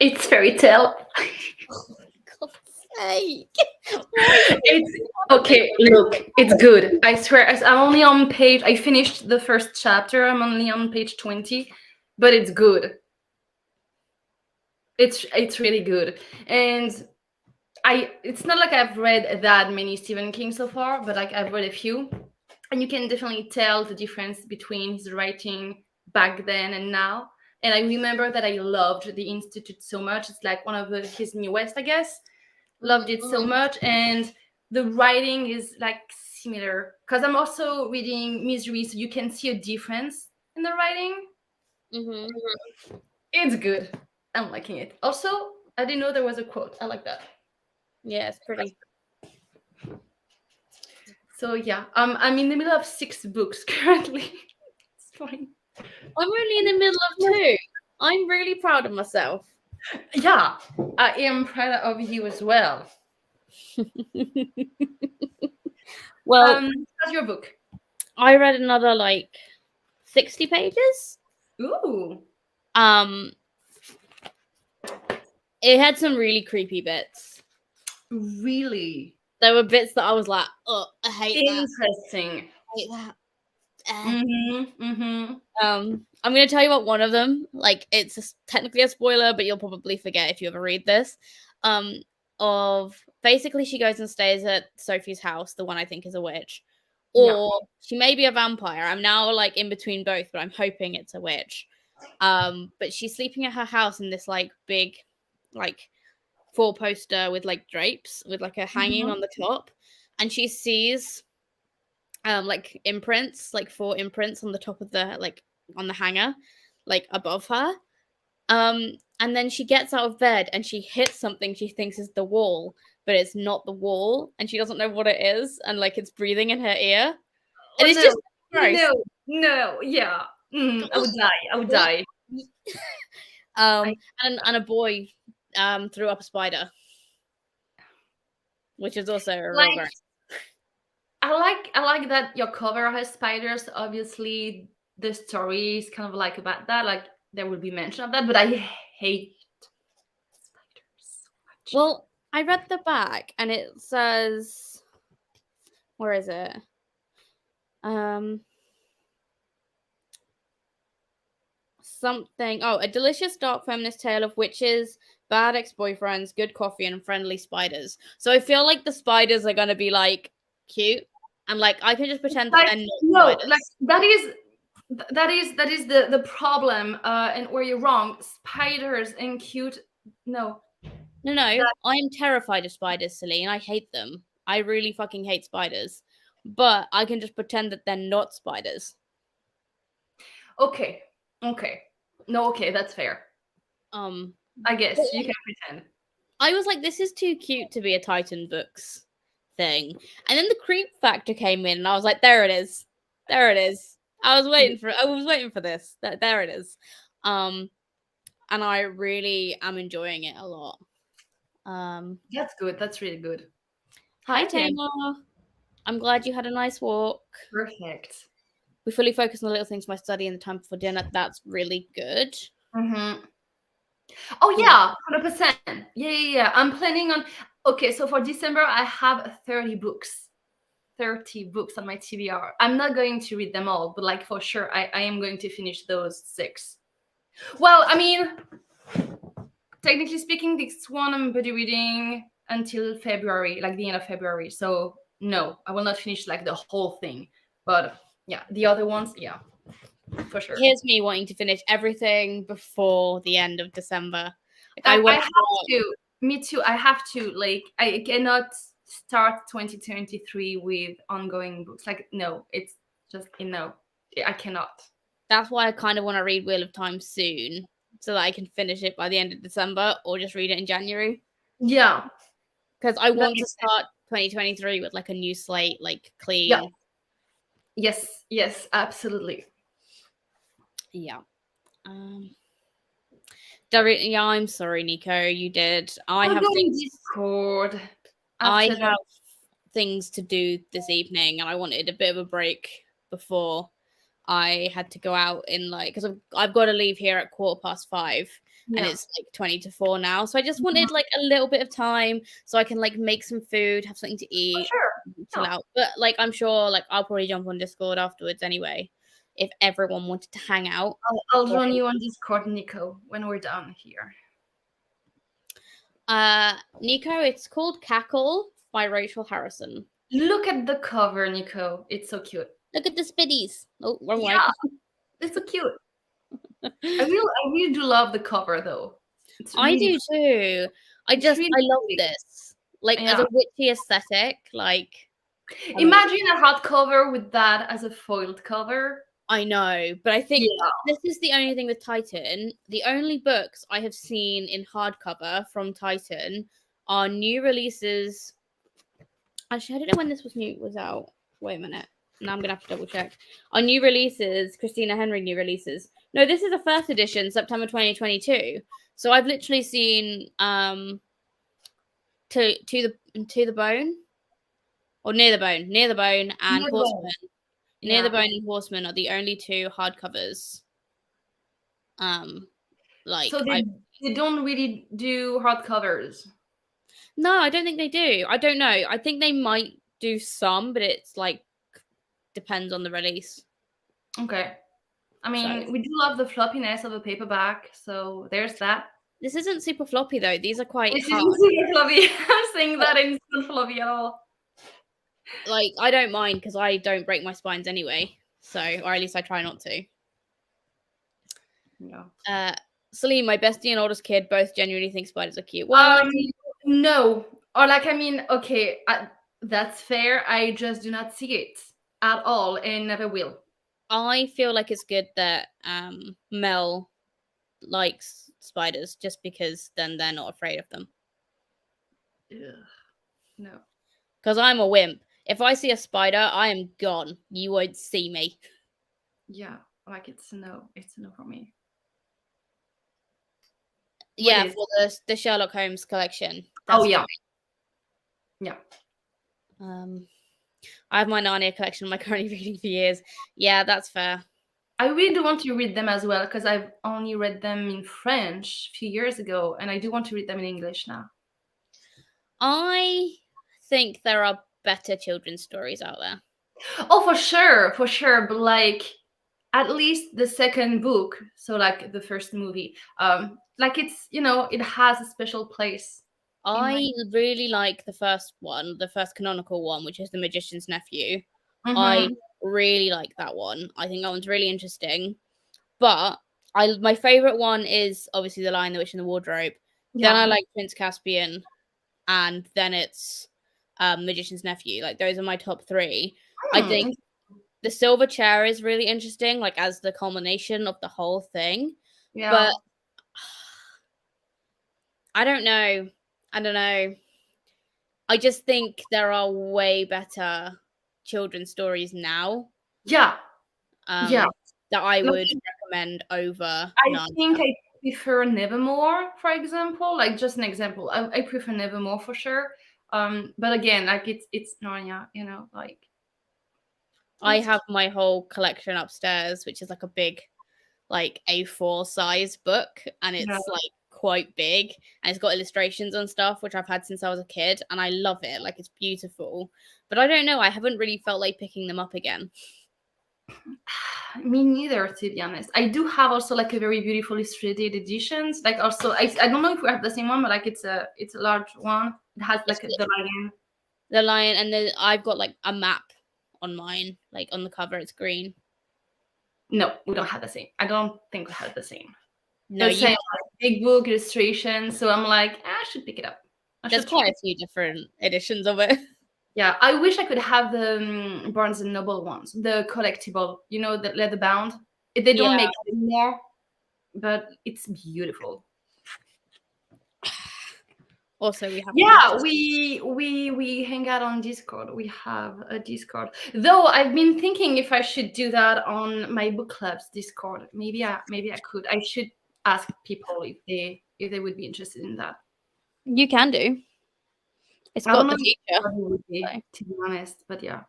It's fairy tale. God's sake. It's okay. Look, it's good. I swear. I'm only on page. I finished the first chapter. I'm only on page 20, but it's good. It's really good, and it's not like I've read that many Stephen King so far, but like I've read a few, and you can definitely tell the difference between his writing back then and now. And I remember that I loved The Institute so much. It's like one of his newest, I guess. Loved it so much, and the writing is like similar because I'm also reading Misery, so you can see a difference in the writing. It's good. I'm liking it. Also, I didn't know there was a quote. I like that. Yeah, it's pretty. So yeah, I'm in the middle of 6 books currently. It's fine. I'm only in the middle of 2. I'm really proud of myself. Yeah, I am proud of you as well. Well, how's your book? I read another like 60 pages. Ooh. It had some really creepy bits. Really? There were bits that I was like, oh, I hate Interesting. that. I hate that. I'm gonna tell you about one of them. Like, it's technically a spoiler, but you'll probably forget if you ever read this. Of basically, she goes and stays at Sophie's house, the one I think is a witch, or she may be a vampire. I'm now like in between both, but I'm hoping it's a witch. But she's sleeping at her house in this like big, like 4-poster with like drapes with like a hanging on the top, and she sees like imprints, like 4 imprints on the top of the like on the hanger, like above her. And then she gets out of bed and she hits something she thinks is the wall, but it's not the wall, and she doesn't know what it is, and like it's breathing in her ear. And it's just gross. No, yeah. I would die. And a boy threw up a spider, which is also a real gross. I like that your cover has spiders. Obviously, the story is kind of like about that. Like there will be mention of that, but I hate spiders so much. Well, I read the back and it says, where is it? Something. Oh, a delicious dark feminist tale of witches, bad ex-boyfriends, good coffee, and friendly spiders. So I feel like the spiders are gonna be like cute, and like I can just pretend that they're not spiders. Like that is the problem, and where you're wrong. Spiders and cute. No. I'm terrified of spiders, Celine. I hate them. I really fucking hate spiders. But I can just pretend that they're not spiders. Okay. No, okay, that's fair. I guess you can pretend. I was like, this is too cute to be a Titan Books thing. And then the creep factor came in, and I was like, there it is. There it is. I was waiting for this. There it is. And I really am enjoying it a lot. That's good. That's really good. Hi, Taylor. I'm glad you had a nice walk. Perfect. We fully focused on the little things for my study and the time before dinner. That's really good. Oh yeah, 100%. Yeah. I'm planning on. Okay, so for December I have 30 books. 30 books on my TBR. I'm not going to read them all, but like for sure I am going to finish those 6. Well, I mean, technically speaking, this one I'm buddy reading until February, like the end of February. So no, I will not finish like the whole thing. But yeah, the other ones, yeah, for sure. Here's me wanting to finish everything before the end of December. I have to. Me too. I have to. Like, I cannot start 2023 with ongoing books. Like, no, it's just no. I cannot. That's why I kind of want to read Wheel of Time soon, so that I can finish it by the end of December, or just read it in January. Yeah, because I want to start 2023 with like a new slate, like clean. Yeah. Yes, absolutely. Yeah. Yeah, I'm sorry, Nico. You did. I have Discord. I have things to do this evening, and I wanted a bit of a break before I had to go out in like because I've got to leave here at 5:15, and Yeah. it's like 20 to 4 now. So I just wanted like a little bit of time so I can like make some food, have something to For eat, sure. chill Yeah. out. But like I'm sure like I'll probably jump on Discord afterwards anyway if everyone wanted to hang out. I'll join you on Discord, Nico, when we're done here. Nico, it's called Cackle by Rachel Harrison. Look at the cover, Nico. It's so cute. Look at the spiddies. Oh, wrong way. Yeah, it's so cute. I really do love the cover though. It's I really, do too. I really love pretty. this. Like as Yeah. a witchy aesthetic, like Imagine a hardcover with that as a foiled cover. I know, but I think Yeah. this is the only thing with Titan. The only books I have seen in hardcover from Titan are new releases. Actually, I don't know when this was out. Wait a minute. Now I'm gonna have to double check. Our new releases, Christina Henry new releases. No, this is a first edition, September 2022. So I've literally seen to the bone or near the bone, and Near the Horseman. bone. Near the Yeah. Bone and Horseman are the only two hardcovers. Like So they don't really do hardcovers. no, I don't think they do. I don't know. I think they might do some, but it's like depends on the release. Okay. I mean, So we do love the floppiness of a paperback, so there's that. this isn't super floppy though. These are quite This hard. isn't super floppy. I'm saying that it's not floppy at all. Like I don't mind because I don't break my spines anyway. So or at least I try not to. Yeah. Celine, my bestie and oldest kid, both genuinely think spiders are cute. Well, No. Or like, I mean, okay, that's fair. I just do not see it at all and never will. I feel like it's good that Mel likes spiders just because then they're not afraid of them. Ugh. No. Because I'm a wimp. If I see a spider, I am gone. You won't see me. Yeah, like it's a no. It's a no for me. Yeah, is- for the Sherlock Holmes collection. Oh yeah. Yeah. I have my Narnia collection. I'm currently reading for years. Yeah, that's fair. I really do want to read them as well because I've only read them in French a few years ago, and I do want to read them in English now. I think there are better children's stories out there. Oh, for sure. But like, at least the second book, so like the first movie, like it's it has a special place. I really like the first one, the first canonical one, which is The Magician's Nephew. Mm-hmm. I really like that one. I think that one's really interesting. But my favorite one is obviously The Lion, the Witch, and the Wardrobe. Yeah. Then I like Prince Caspian, and then it's Magician's Nephew. Like those are my top three. I think The Silver Chair is really interesting, like as the culmination of the whole thing. Yeah. But I don't know. I just think there are way better children's stories now. Yeah. That I would recommend over. I think I prefer Nevermore, for example. Like just an example. I prefer Nevermore for sure. But again, like it's Narnia, like. I have my whole collection upstairs, which is like a big, like A4 size book, and it's like quite big, and it's got illustrations and stuff, which I've had since I was a kid, and I love it. Like it's beautiful, but I don't know. I haven't really felt like picking them up again. Me neither, to be honest. I do have also like a very beautiful illustrated editions. Like also, I don't know if we have the same one, but like it's a large one. It has like the lion, and then I've got like a map on mine, like on the cover, it's green. No, we don't have the same. I don't think we have the same. No, same, like, big book illustration. So I'm like, I should pick it up. There's quite a few different editions of it. Yeah, I wish I could have the Barnes and Noble ones, the collectible, the leather bound. They don't make it anymore, but it's beautiful. Also, we have we hang out on Discord. We have a Discord. Though I've been thinking if I should do that on my book club's Discord. Maybe I could. I should ask people if they would be interested in that. You can do. It's got the feature. To be honest, but yeah.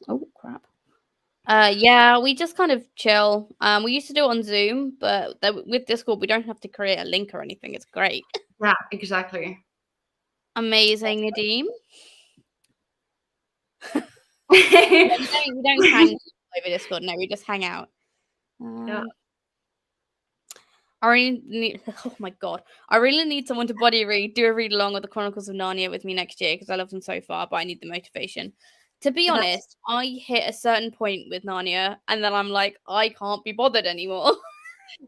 Oh crap! Yeah, we just kind of chill. We used to do it on Zoom, but with Discord, we don't have to create a link or anything. It's great. Yeah, exactly. Amazing, Nadim. Yeah. We don't hang over Discord. No, we just hang out. I really need. Oh my god! I really need someone to do a read along of the Chronicles of Narnia with me next year because I love them so far, but I need the motivation. To be honest, I hit a certain point with Narnia, and then I'm like, I can't be bothered anymore.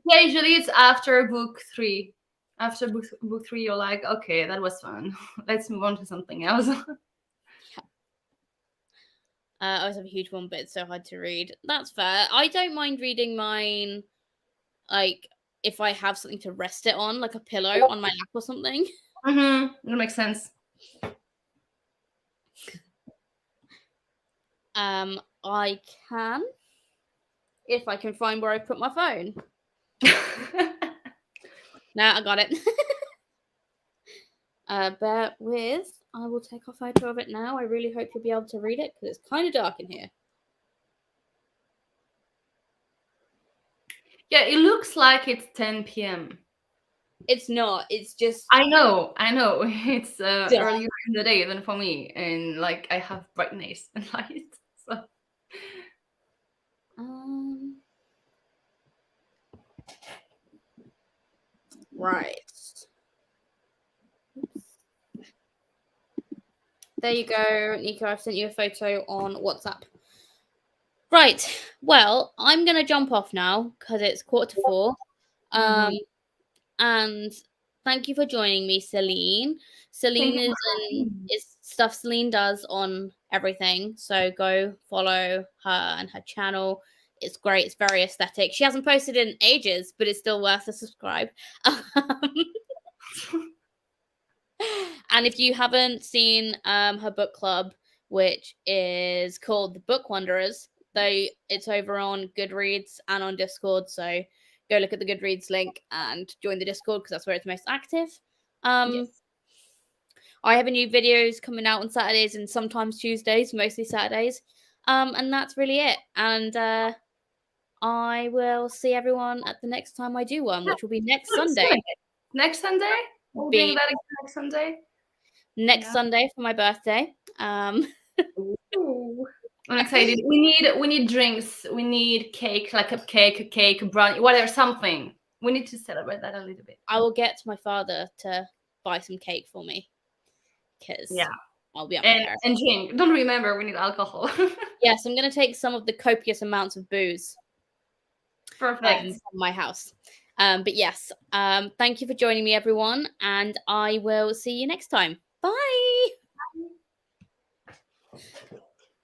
Yeah, usually it's after book 3. After book 3, you're like, okay, that was fun. Let's move on to something else. I always have a huge one, but it's so hard to read. That's fair. I don't mind reading mine, like if I have something to rest it on, like a pillow on my lap or something. That makes sense. I can, if I can find where I put my phone. Now I got it. Bear with. I will take a photo of it now. I really hope you'll be able to read it because it's kind of dark in here. Yeah, it looks like it's 10 p.m. It's not. It's just. I know. It's earlier in the day than for me, and like I have brightness and light. So. Right. There you go, Nico. I've sent you a photo on WhatsApp. Right. Well, I'm gonna jump off now because it's 4:45. And thank you for joining me, Celine. Celine is stuff Celine does on everything. So go follow her and her channel. It's great. It's very aesthetic. She hasn't posted in ages, but it's still worth a subscribe. And if you haven't seen her book club, which is called The Book Wanderers, it's over on Goodreads and on Discord. So go look at the Goodreads link and join the Discord because that's where it's most active. Yes. I have new videos coming out on Saturdays and sometimes Tuesdays, mostly Saturdays. And that's really it. And I will see everyone at the next time I do one, which will be next Sunday. Next Sunday? We'll be doing that again next Sunday? Next Sunday for my birthday. Ooh. I'm excited. We need drinks. We need cake, like a cake, brownie, whatever, something. We need to celebrate that a little bit. I will get my father to buy some cake for me. Because I'll be up there. And drink. Don't remember, we need alcohol. Yes, I'm going to take some of the copious amounts of booze. Perfect. From my house. But yes, thank you for joining me, everyone. And I will see you next time. Bye.